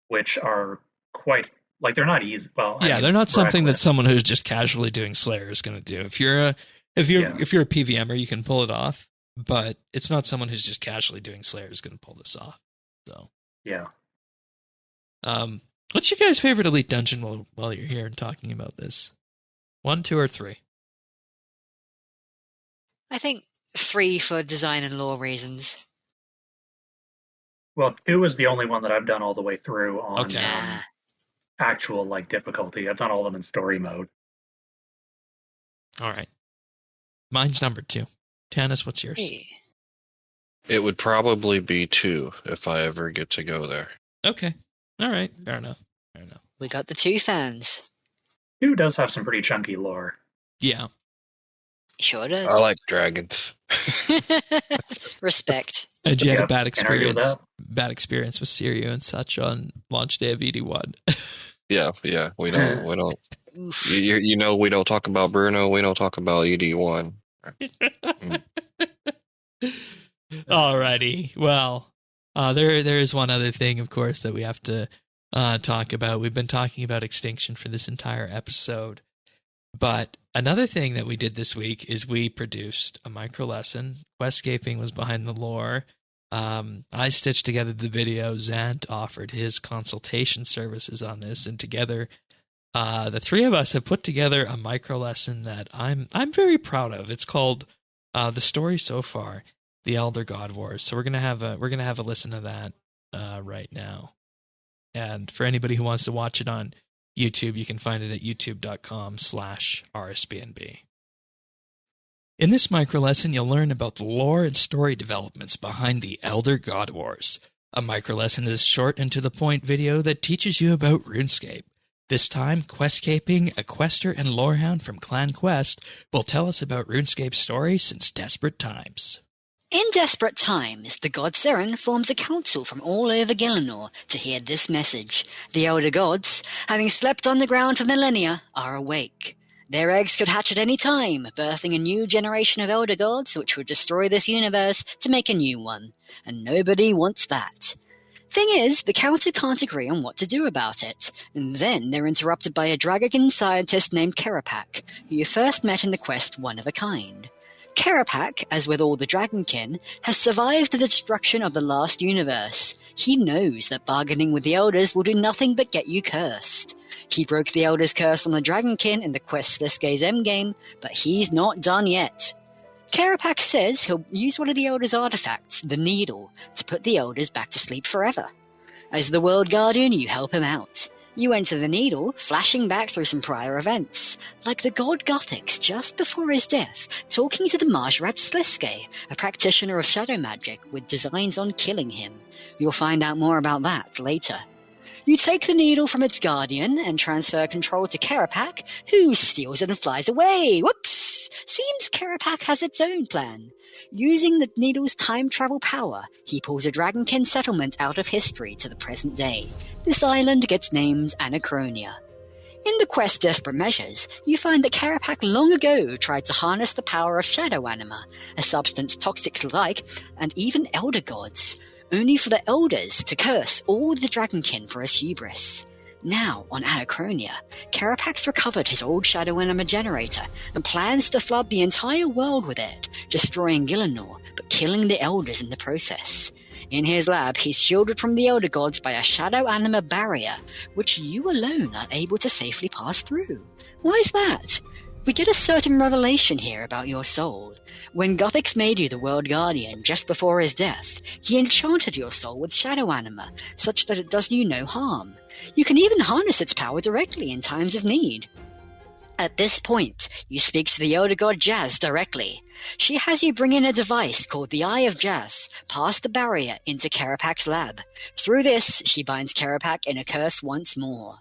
which are quite, like, they're not easy. Well, yeah, they're not something that someone who's just casually doing Slayer is going to do. If you're a PVMer, you can pull it off, but it's not someone who's just casually doing Slayer is going to pull this off. So yeah. What's your guys' favorite elite dungeon while you're here and talking about this? 1, 2, or 3? I think 3 for design and lore reasons. Well, 2 is the only one that I've done all the way through on actual difficulty. I've done all of them in story mode. All right. Mine's number 2. Tanis, what's yours? Hey. It would probably be 2 if I ever get to go there. Okay. All right. Fair enough. We got the 2 fans. 2 does have some pretty chunky lore. Yeah. Sure does. I like dragons. Respect. And you had a bad experience with Sirio and such on launch day of ED1. Yeah. We don't. We don't talk about Bruno. We don't talk about ED1. Alrighty. Well, there is one other thing, of course, that we have to talk about. We've been talking about Extinction for this entire episode. But another thing that we did this week is we produced a micro lesson. Questscaping was behind the lore. I stitched together the video. Zant offered his consultation services on this, and together, the 3 of us have put together a micro lesson that I'm very proud of. It's called "The Story So Far: The Elder God Wars." So we're gonna have a listen to that right now. And for anybody who wants to watch it on YouTube, you can find it at youtube.com/RSBANDB. In this microlesson, you'll learn about the lore and story developments behind the Elder God Wars. A microlesson is a short and to-the-point video that teaches you about RuneScape. This time, Questscaping, a quester and lorehound from Clan Quest, will tell us about RuneScape's story since desperate times. In desperate times, the god Seren forms a council from all over Gielinor to hear this message. The elder gods, having slept on the ground for millennia, are awake. Their eggs could hatch at any time, birthing a new generation of elder gods which would destroy this universe to make a new one. And nobody wants that. Thing is, the Council can't agree on what to do about it, and then they're interrupted by a Dragonkin scientist named Kerapak, who you first met in the quest One of a Kind. Kerapak, as with all the Dragonkin, has survived the destruction of the last universe. He knows that bargaining with the Elders will do nothing but get you cursed. He broke the Elders' curse on the Dragonkin in the quest Sliske's endgame, but he's not done yet. Kerapak says he'll use one of the Elders' artifacts, the Needle, to put the Elders back to sleep forever. As the World Guardian, you help him out. You enter the Needle, flashing back through some prior events, like the god Guthix just before his death, talking to the Majrat Sliske, a practitioner of shadow magic with designs on killing him. You'll find out more about that later. You take the Needle from its guardian and transfer control to Kerapak, who steals it and flies away. Whoops! Seems Kerapak has its own plan. Using the Needle's time travel power, he pulls a Dragonkin settlement out of history to the present day. This island gets named Anachronia. In the quest Desperate Measures, you find that Kerapak long ago tried to harness the power of Shadow Anima, a substance toxic to life and even Elder Gods, only for the Elders to curse all the Dragonkin for his hubris. Now, on Anachronia, Kerapak's recovered his old Shadow Anima generator and plans to flood the entire world with it, destroying Gielinor, but killing the Elders in the process. In his lab, he's shielded from the Elder Gods by a Shadow Anima barrier, which you alone are able to safely pass through. Why is that? We get a certain revelation here about your soul. When Guthix made you the World Guardian just before his death, he enchanted your soul with Shadow Anima, such that it does you no harm. You can even harness its power directly in times of need. At this point, you speak to the Elder God Jazz directly. She has you bring in a device called the Eye of Jazz, past the barrier into Kerapak's lab. Through this, she binds Kerapak in a curse once more.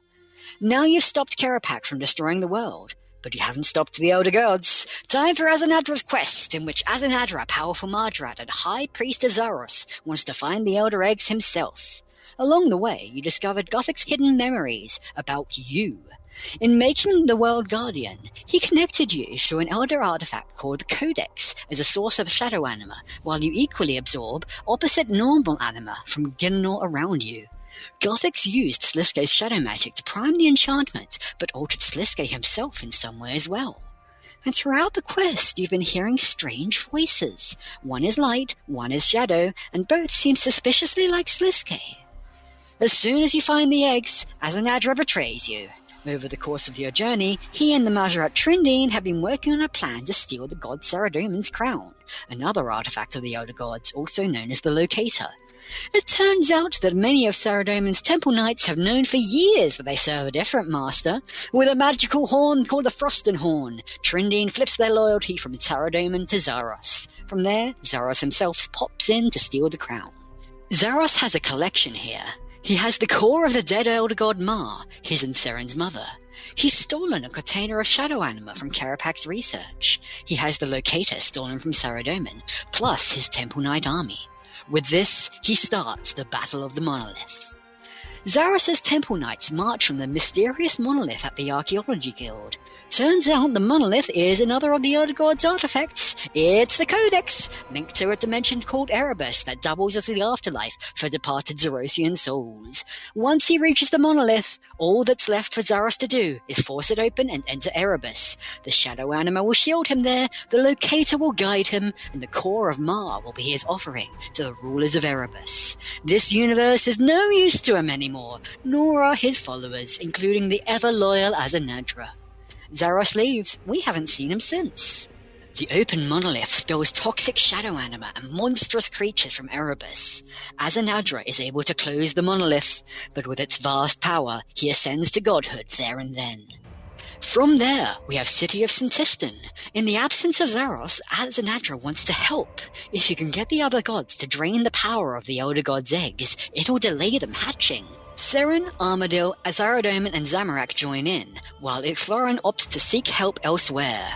Now you've stopped Kerapak from destroying the world. But you haven't stopped the Elder Gods. Time for Azanadra's quest, in which Azanadra, powerful Majrat and High Priest of Zaros, wants to find the Elder Eggs himself. Along the way, you discovered Guthix's hidden memories about you. In making the World Guardian, he connected you through an Elder artifact called the Codex as a source of Shadow Anima, while you equally absorb opposite normal anima from Gielinor around you. Guthix used Sliske's shadow magic to prime the enchantment, but altered Sliske himself in some way as well. And throughout the quest, you've been hearing strange voices. One is light, one is shadow, and both seem suspiciously like Sliske. As soon as you find the eggs, Azanadra betrays you. Over the course of your journey, he and the Majrat Trindine have been working on a plan to steal the god Saradomin's crown, another artifact of the Elder Gods, also known as the Locator. It turns out that many of Saradomin's temple knights have known for years that they serve a different master. With a magical horn called the Frosten Horn, Trindine flips their loyalty from Saradomin to Zaros. From there, Zaros himself pops in to steal the crown. Zaros has a collection here. He has the core of the dead Elder God Ma, his and Seren's mother. He's stolen a container of Shadow Anima from Kerapak's research. He has the Locator stolen from Saradomin, plus his Temple Knight army. With this, he starts the Battle of the Monolith. Zaros' Temple Knights march from the mysterious monolith at the Archaeology Guild. Turns out the monolith is another of the Elder Gods' artifacts. It's the Codex, linked to a dimension called Erebus that doubles as the afterlife for departed Zarosian souls. Once he reaches the monolith, all that's left for Zaros to do is force it open and enter Erebus. The Shadow Anima will shield him there, the Locator will guide him, and the core of Ma will be his offering to the rulers of Erebus. This universe is no use to him anymore, nor are his followers, including the ever-loyal Azanadra. Zaros leaves. We haven't seen him since. The open monolith spills toxic shadow anima and monstrous creatures from Erebus. Azanadra is able to close the monolith, but with its vast power, he ascends to godhood there and then. From there, we have City of Sintistan. In the absence of Zaros, Azanadra wants to help. If you can get the other gods to drain the power of the Elder Gods' eggs, it'll delay them hatching. Seren, Armadil, Azaradomin and Zamorak join in, while Ixthoran opts to seek help elsewhere.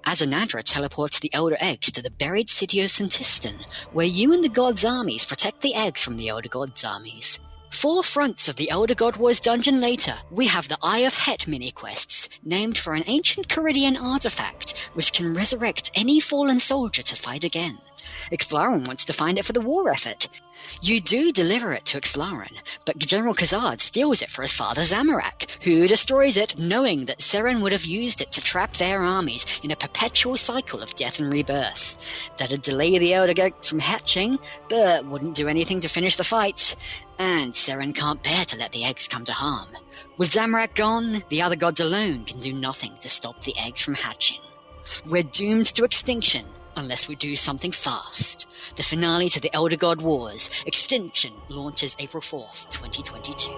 Azanadra teleports the Elder Eggs to the buried City of Sintistan, where you and the Gods' armies protect the eggs from the Elder Gods' armies. 4 fronts of the Elder God Wars dungeon later, we have the Eye of Het mini-quests, named for an ancient Caridian artifact, which can resurrect any fallen soldier to fight again. Ixthoran wants to find it for the war effort. You do deliver it to Ixlaran, but General Khazad steals it for his father Zamorak, who destroys it knowing that Seren would have used it to trap their armies in a perpetual cycle of death and rebirth. That'd delay the Elder Gods from hatching, but wouldn't do anything to finish the fight. And Seren can't bear to let the eggs come to harm. With Zamorak gone, the other gods alone can do nothing to stop the eggs from hatching. We're doomed to extinction unless we do something fast. The finale to the Elder God Wars, Extinction, launches April 4th, 2022.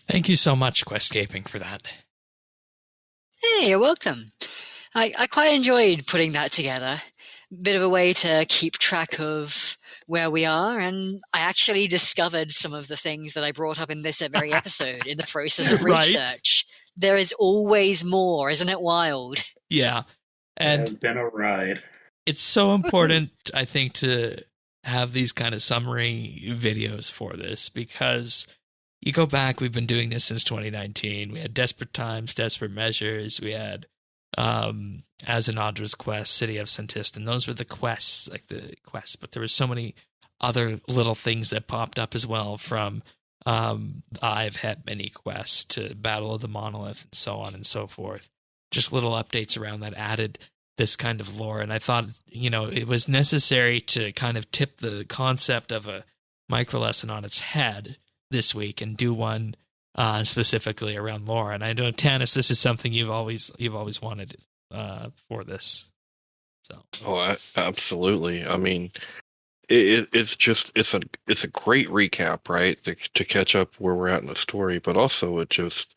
Thank you so much, Questscaping, for that. Hey, you're welcome. I quite enjoyed putting that together. Bit of a way to keep track of where we are, and I actually discovered some of the things that I brought up in this very episode in the process of research. There is always more, isn't it wild? Yeah. And it's been a ride. It's so important, I think, to have these kind of summary videos for this, because you go back, we've been doing this since 2019. We had Desperate Times, Desperate Measures, we had Azanadra's Quest, City of Santist, and those were the quests, but there were so many other little things that popped up as well, from I've had many quests to Battle of the Monolith and so on and so forth. Just little updates around that added this kind of lore, and I thought, it was necessary to kind of tip the concept of a micro lesson on its head this week and do one specifically around lore. And I know, Tanis, this is something you've always wanted for this. So. Absolutely. I mean, it's a great recap, right? To catch up where we're at in the story, but also it's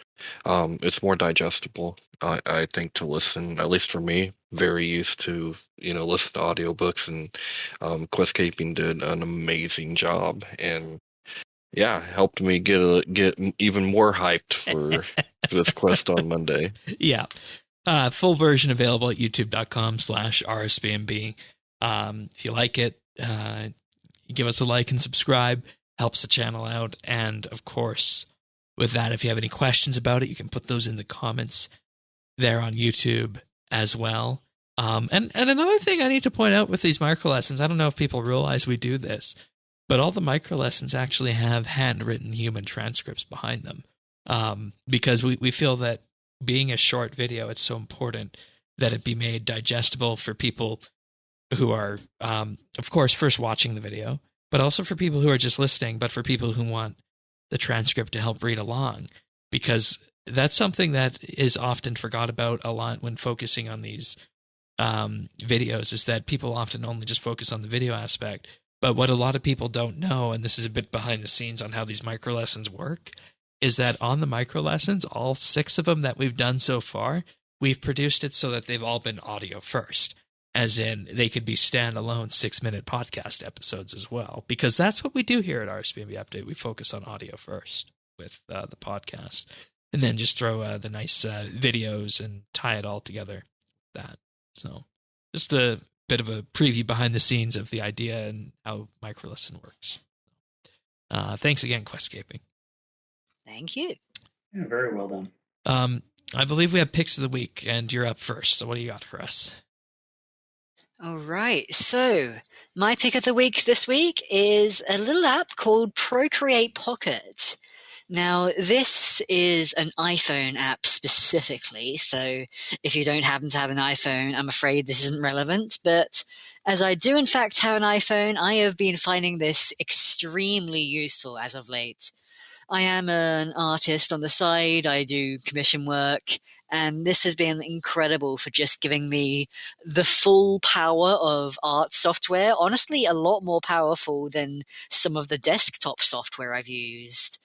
more digestible. I think to listen, at least for me, very used to listen to audiobooks, and Questscaping did an amazing job, and helped me get even more hyped for this quest on Monday. Yeah. Full version available at youtube.com/RSBANDB. If you like it, give us a like and subscribe. Helps the channel out. And, of course, with that, if you have any questions about it, you can put those in the comments there on YouTube as well. And another thing I need to point out with these micro lessons, I don't know if people realize we do this, but all the micro lessons actually have handwritten human transcripts behind them, because we feel that being a short video, it's so important that it be made digestible for people who are, of course, first watching the video, but also for people who are just listening, but for people who want the transcript to help read along, because that's something that is often forgot about a lot when focusing on these videos, is that people often only just focus on the video aspect. But what a lot of people don't know, and this is a bit behind the scenes on how these micro lessons work, is that on the micro lessons, all 6 of them that we've done so far, we've produced it so that they've all been audio first, as in they could be standalone 6-minute podcast episodes as well, because that's what we do here at RSBANDB Update. We focus on audio first with the podcast, and then just throw the nice videos and tie it all together with that. So just a bit of a preview behind the scenes of the idea and how micro lesson works. Thanks again, Questscaping. Thank you. Yeah, very well done. I believe we have picks of the week, and you're up first. So what do you got for us? All right. So my pick of the week this week is a little app called Procreate Pocket. Now, this is an iPhone app specifically, so if you don't happen to have an iPhone, I'm afraid this isn't relevant. But as I do, in fact, have an iPhone, I have been finding this extremely useful as of late. I am an artist on the side. I do commission work, and this has been incredible for just giving me the full power of art software. Honestly, a lot more powerful than some of the desktop software I've used.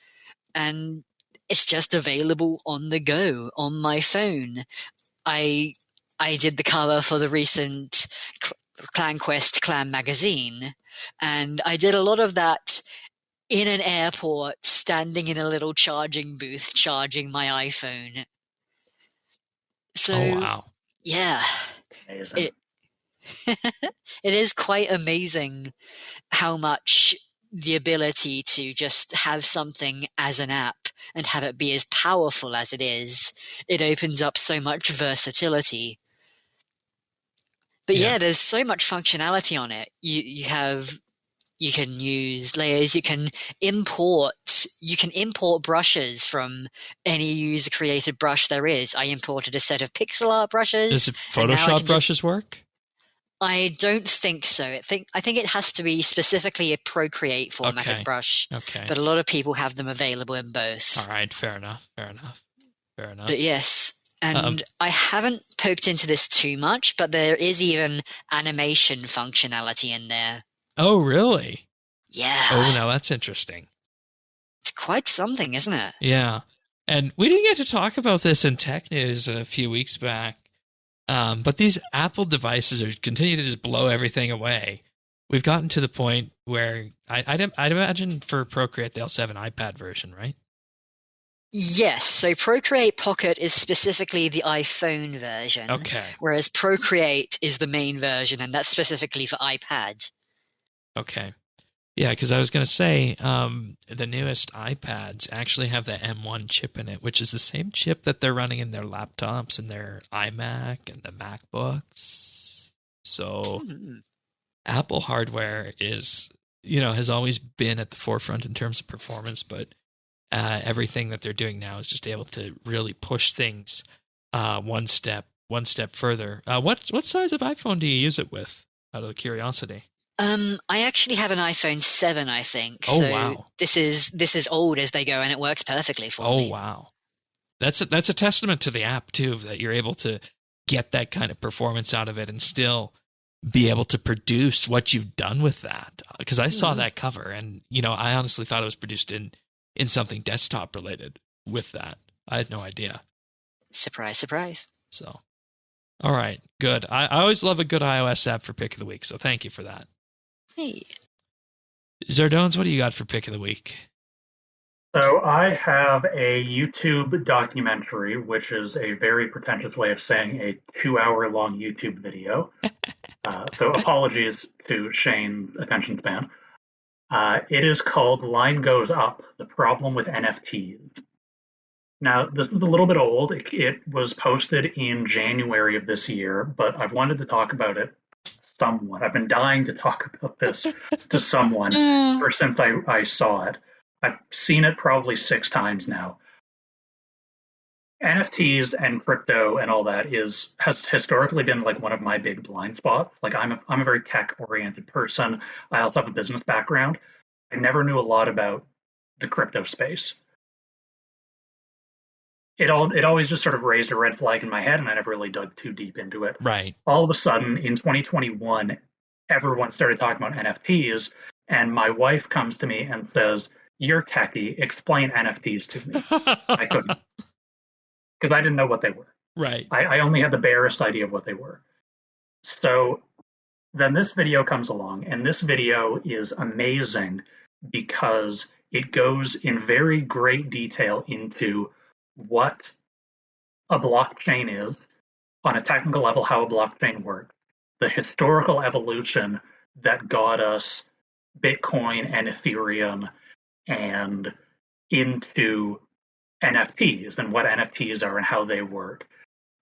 And it's just available on the go on my phone. I did the cover for the recent Clan Quest Clan magazine, and I did a lot of that in an airport, standing in a little charging booth, charging my iPhone. So, oh, wow. Yeah. Amazing. It is quite amazing how much the ability to just have something as an app and have it be as powerful as it is, it opens up so much versatility. But yeah, there's so much functionality on it. You can use layers, you can import brushes from any user created brush there is. I imported a set of pixel art brushes. Does Photoshop brushes work? I don't think so. I think it has to be specifically a Procreate formatted brush. Okay. But a lot of people have them available in both. All right, fair enough. But yes, and I haven't poked into this too much, but there is even animation functionality in there. Oh, really? Yeah. Oh, now that's interesting. It's quite something, isn't it? Yeah. And we didn't get to talk about this in tech news a few weeks back, but these Apple devices are continue to just blow everything away. We've gotten to the point where I'd imagine for Procreate they also have an iPad version, right? Yes, so Procreate Pocket is specifically the iPhone version. Okay. Whereas Procreate is the main version, and that's specifically for iPad. Okay. Yeah, because I was going to say the newest iPads actually have the M1 chip in it, which is the same chip that they're running in their laptops and their iMac and the MacBooks. So Apple hardware is, has always been at the forefront in terms of performance, but everything that they're doing now is just able to really push things one step further. What size of iPhone do you use it with, out of curiosity? I actually have an iPhone 7, I think. Oh, so wow. This is old as they go, and it works perfectly for me. Oh, wow. That's a testament to the app, too, that you're able to get that kind of performance out of it and still be able to produce what you've done with that. Because I saw that cover, and, I honestly thought it was produced in something desktop related with that. I had no idea. Surprise, surprise. So, all right, good. I always love a good iOS app for Pick of the Week, so thank you for that. Hey. Zardones, what do you got for Pick of the Week? So I have a YouTube documentary, which is a very pretentious way of saying a 2-hour-long YouTube video. So apologies to Shane's attention span. It is called Line Goes Up, The Problem with NFTs. Now, this is a little bit old. It was posted in January of this year, but I've wanted to talk about it somewhat. I've been dying to talk about this to someone ever since I saw it. I've seen it probably 6 times now. NFTs and crypto and all that has historically been like one of my big blind spots. Like I'm a very tech-oriented person. I also have a business background. I never knew a lot about the crypto space. It always just sort of raised a red flag in my head, and I never really dug too deep into it. Right. All of a sudden, in 2021, everyone started talking about NFTs, and my wife comes to me and says, "You're techie, explain NFTs to me." I couldn't, because I didn't know what they were. Right. I only had the barest idea of what they were. So then this video comes along, and this video is amazing because it goes in very great detail into what a blockchain is, on a technical level, how a blockchain works, the historical evolution that got us Bitcoin and Ethereum and into NFTs and what NFTs are and how they work.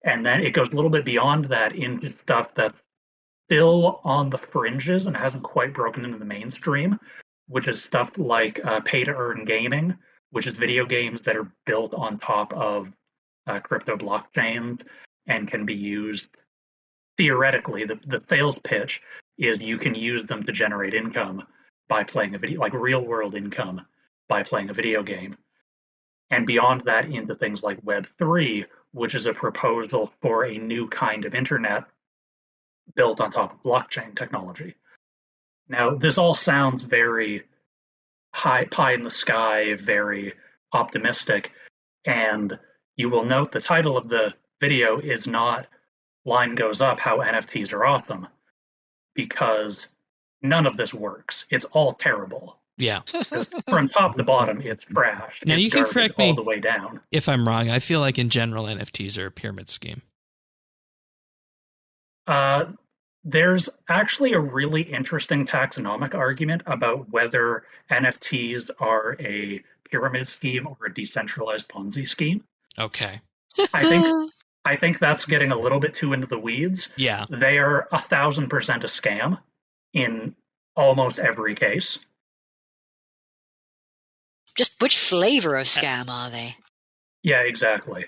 And then it goes a little bit beyond that into stuff that's still on the fringes and hasn't quite broken into the mainstream, which is stuff like pay-to-earn gaming, which is video games that are built on top of crypto blockchains and can be used theoretically. The sales pitch is you can use them to generate income by playing a video, like real-world income by playing a video game. And beyond that, into things like Web3, which is a proposal for a new kind of internet built on top of blockchain technology. Now, this all sounds very high, pie in the sky, very optimistic. And you will note the title of the video is not "Line Goes Up, How NFTs Are Awesome," because none of this works. It's all terrible. Yeah. From top to bottom, it's trash. Now, you can correct me all the way down. if I'm wrong. I feel like in general, NFTs are a pyramid scheme. There's actually a really interesting taxonomic argument about whether NFTs are a pyramid scheme or a decentralized Ponzi scheme. Okay. I think that's getting a little bit too into the weeds. Yeah. They are 1,000% a scam in almost every case. Just which flavor of scam are they? Yeah, exactly.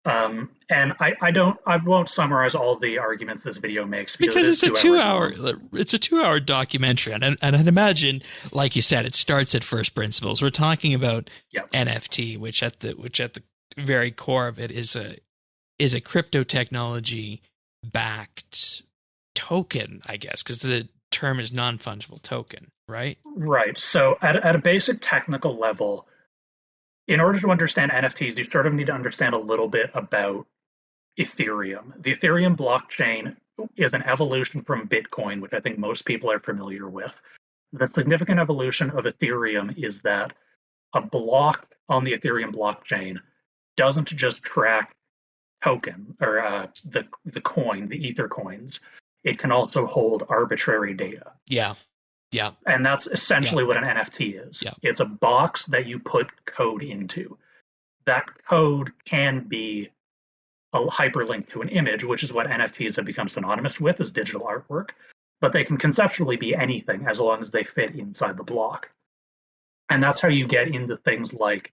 And I won't summarize all the arguments this video makes because it's a 2-hour documentary, and I'd imagine, like you said, it starts at first principles. We're talking about NFT, which at the very core of it is a crypto technology backed token, I guess, because the term is non-fungible token, right? Right. So at a basic technical level, in order to understand NFTs, you sort of need to understand a little bit about Ethereum. The Ethereum blockchain is an evolution from Bitcoin, which I think most people are familiar with. The significant evolution of Ethereum is that a block on the Ethereum blockchain doesn't just track token or the coin, the Ether coins. It can also hold arbitrary data. Yeah. Yeah. And that's essentially what an NFT is. Yeah. It's a box that you put code into. That code can be a hyperlink to an image, which is what NFTs have become synonymous with as digital artwork. But they can conceptually be anything as long as they fit inside the block. And that's how you get into things like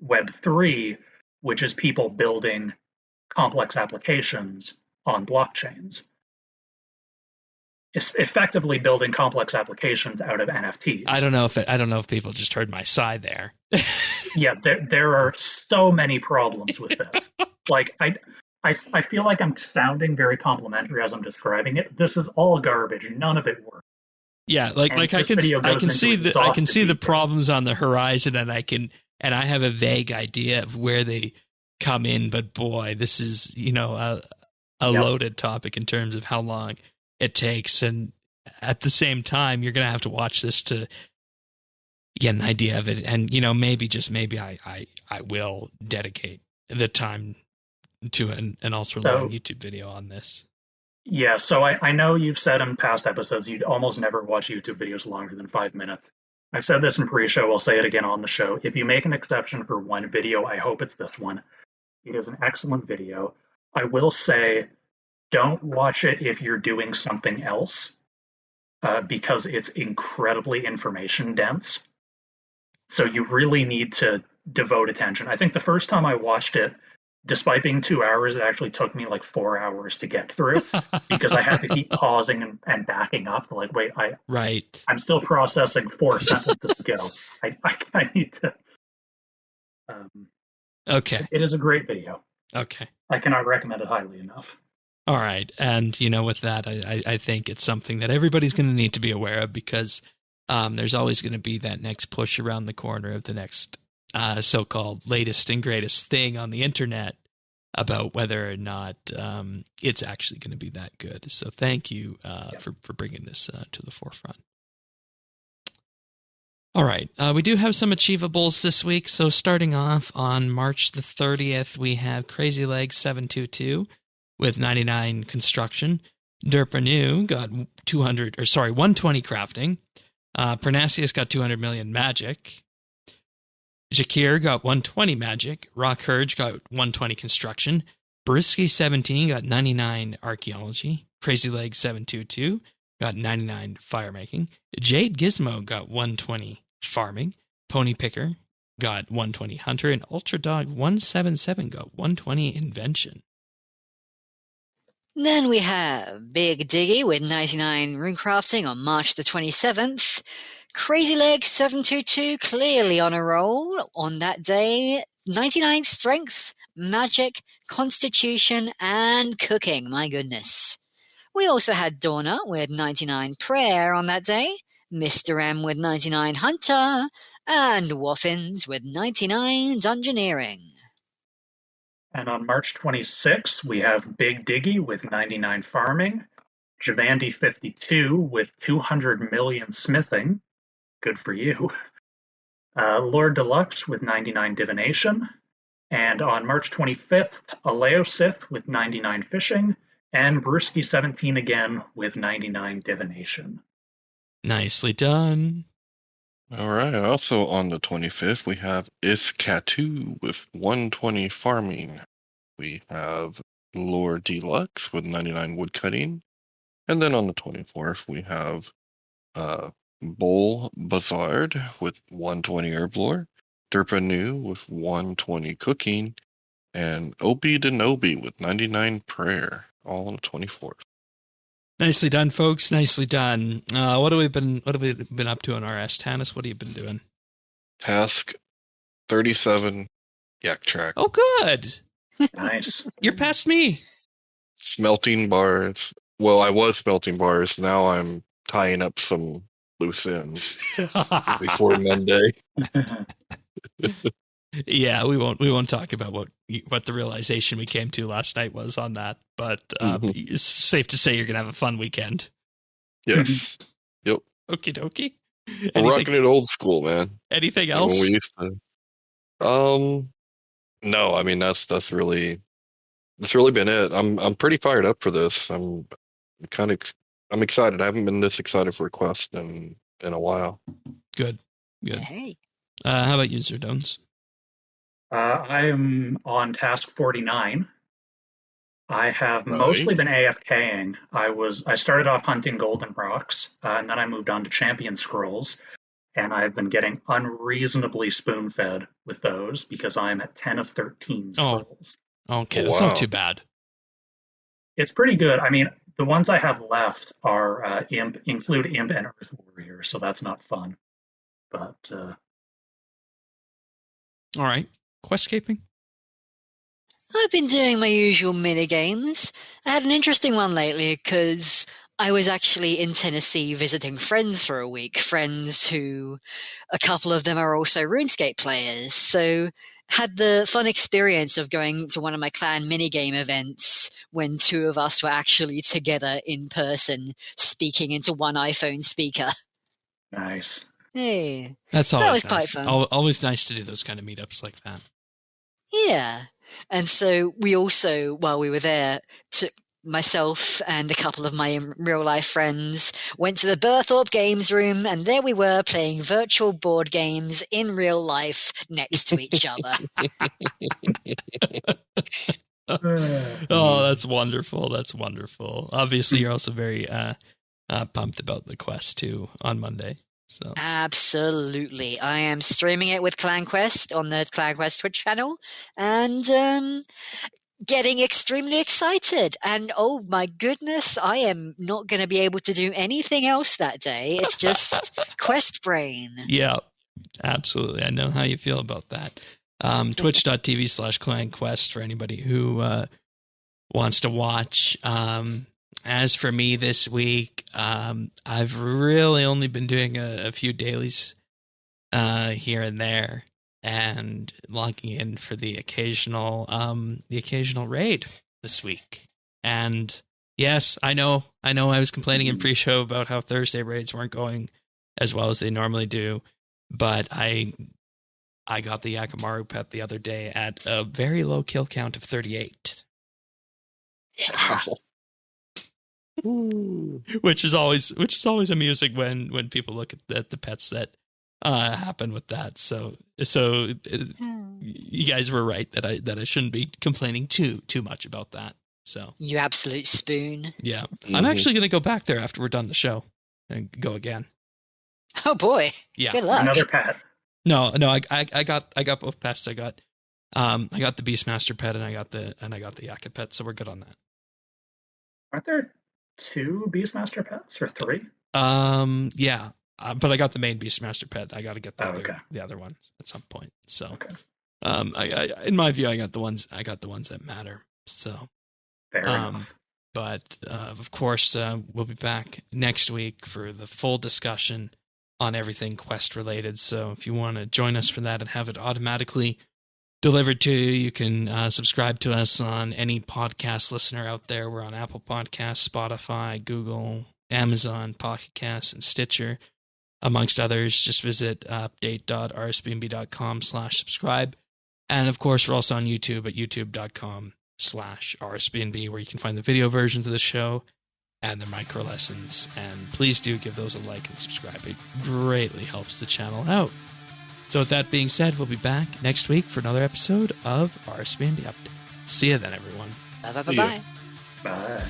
Web3, which is people building complex applications on blockchains. It's effectively building complex applications out of NFTs. I don't know if people just heard my sigh there. Yeah, there are so many problems with this. Like I feel like I'm sounding very complimentary as I'm describing it. This is all garbage. None of it works. Yeah, like I can see the problems on the horizon, and I have a vague idea of where they come in. But boy, this is a loaded topic in terms of how long it takes, and at the same time, you're going to have to watch this to get an idea of it. And maybe I will dedicate the time to an ultra long YouTube video on this. Yeah, so I know you've said in past episodes you'd almost never watch YouTube videos longer than 5 minutes. I've said this in pre-show, I'll say it again on the show. If you make an exception for one video, I hope it's this one. It is an excellent video. I will say, don't watch it if you're doing something else, because it's incredibly information dense. So you really need to devote attention. I think the first time I watched it, despite being 2 hours, it actually took me like 4 hours to get through because I had to keep pausing and backing up. Like, wait, I'm still processing 4 sentences ago. I need to. Okay. It is a great video. Okay. I cannot recommend it highly enough. All right. And, with that, I think it's something that everybody's going to need to be aware of, because there's always going to be that next push around the corner of the next so-called latest and greatest thing on the internet about whether or not it's actually going to be that good. So thank you for bringing this to the forefront. All right. We do have some Achievables this week. So starting off on March the 30th, we have Crazy Legs 722 with 99 construction. Derpanu got 120 crafting. Pernasius got 200 million magic. Jakir got 120 magic. Rock Hurge got 120 construction. Brisky 17 got 99 archaeology. Crazy Leg 722 got 99 firemaking. Jade Gizmo got 120 farming. Pony Picker got 120 hunter. And Ultra Dog 177 got 120 invention. Then we have Big Diggy with 99 runecrafting on March the 27th. Crazy Leg 722 clearly on a roll on that day. 99 strength, magic, constitution, and cooking. My goodness. We also had Dawna with 99 prayer on that day. Mr. M with 99 hunter. And Woffins with 99 dungeoneering. And on March 26th, we have Big Diggy with 99 farming, Javandi 52 with 200 million smithing, good for you, Lord Deluxe with 99 divination, and on March 25th, Aleo Sith with 99 fishing, and Brewski 17 again with 99 divination. Nicely done. All right. Also on the 25th, we have Iskatu with 120 farming. We have Lore Deluxe with 99 woodcutting. And then on the 24th, we have Bull Bazard with 120 herblore, Derpanu with 120 cooking, and Obi Denobi with 99 prayer, all on the 24th. Nicely done, folks. Nicely done. What have we been up to on RS? Tannis, what have you been doing? Task 37, Yak Track. Oh, good. Nice. You're past me. Smelting bars. Well, I was smelting bars. Now I'm tying up some loose ends before Monday. Yeah, we won't talk about what the realization we came to last night was on that, but it's safe to say you're gonna have a fun weekend. Yes. Yep. Okie dokie. We're rocking it old school, man. Anything else? We used to. No, I mean that's really been it. I'm pretty fired up for this. I'm excited. I haven't been this excited for a quest in a while. Good. Hey. How about you, Zerdones? I am on task 49. I have mostly been AFKing. I started off hunting golden rocks, and then I moved on to champion scrolls, and I've been getting unreasonably spoon-fed with those because I'm at 10 of 13 scrolls. Oh, okay, that's not too bad. It's pretty good. I mean, the ones I have left are include Imp and Earth Warrior, so that's not fun. But all right, questscaping. I've been doing my usual mini games. I had an interesting one lately because I was actually in Tennessee visiting friends for a week. Friends who, a couple of them are also RuneScape players. So had the fun experience of going to one of my clan minigame events when two of us were actually together in person, speaking into one iPhone speaker. Nice. Hey, that was nice. Quite fun. Always nice to do those kind of meetups like that. Yeah. And so we also, while we were there, myself and a couple of my real-life friends went to the Berthorpe Games Room, and there we were playing virtual board games in real life next to each other. Oh, that's wonderful. That's wonderful. Obviously, you're also very pumped about the quest, too, on Monday. So. Absolutely. I am streaming it with Clan Quest on the Clan Quest Twitch channel, and getting extremely excited. And oh my goodness, I am not going to be able to do anything else that day. It's just quest brain. Yeah, absolutely. I know how you feel about that. Twitch.tv/Clan Quest for anybody who wants to watch. As for me this week, I've really only been doing a few dailies here and there, and logging in for the occasional raid this week. And yes, I know I was complaining in pre-show about how Thursday raids weren't going as well as they normally do, but I got the Yakamaru pet the other day at a very low kill count of 38. Wow. Which is always amusing when people look at the pets that happen with that. So you guys were right that I shouldn't be complaining too much about that. So you absolute spoon. Yeah, I'm actually going to go back there after we're done the show and go again. Oh boy! Yeah, good luck. Another pet. No, I got both pets. I got the Beastmaster pet and I got the Yaka pet. So we're good on that. Aren't there 2 Beastmaster pets or 3? Yeah, but I got the main Beastmaster pet. I got to get the other one at some point. So, okay. I in my view, I got the ones that matter. So, fair enough. But of course, we'll be back next week for the full discussion on everything quest related. So, if you want to join us for that and have it automatically delivered to you, you can subscribe to us on any podcast listener out there. We're on Apple Podcasts, Spotify, Google, Amazon, Pocket Casts, and Stitcher, amongst others. Just visit update.rsbnb.com/subscribe. And of course, we're also on YouTube at youtube.com/rsbnb, where you can find the video versions of the show, and the micro lessons. And please do give those a like and subscribe. It greatly helps the channel out. So with that being said, we'll be back next week for another episode of RSBANDB Update. See you then, everyone. Bye. Bye.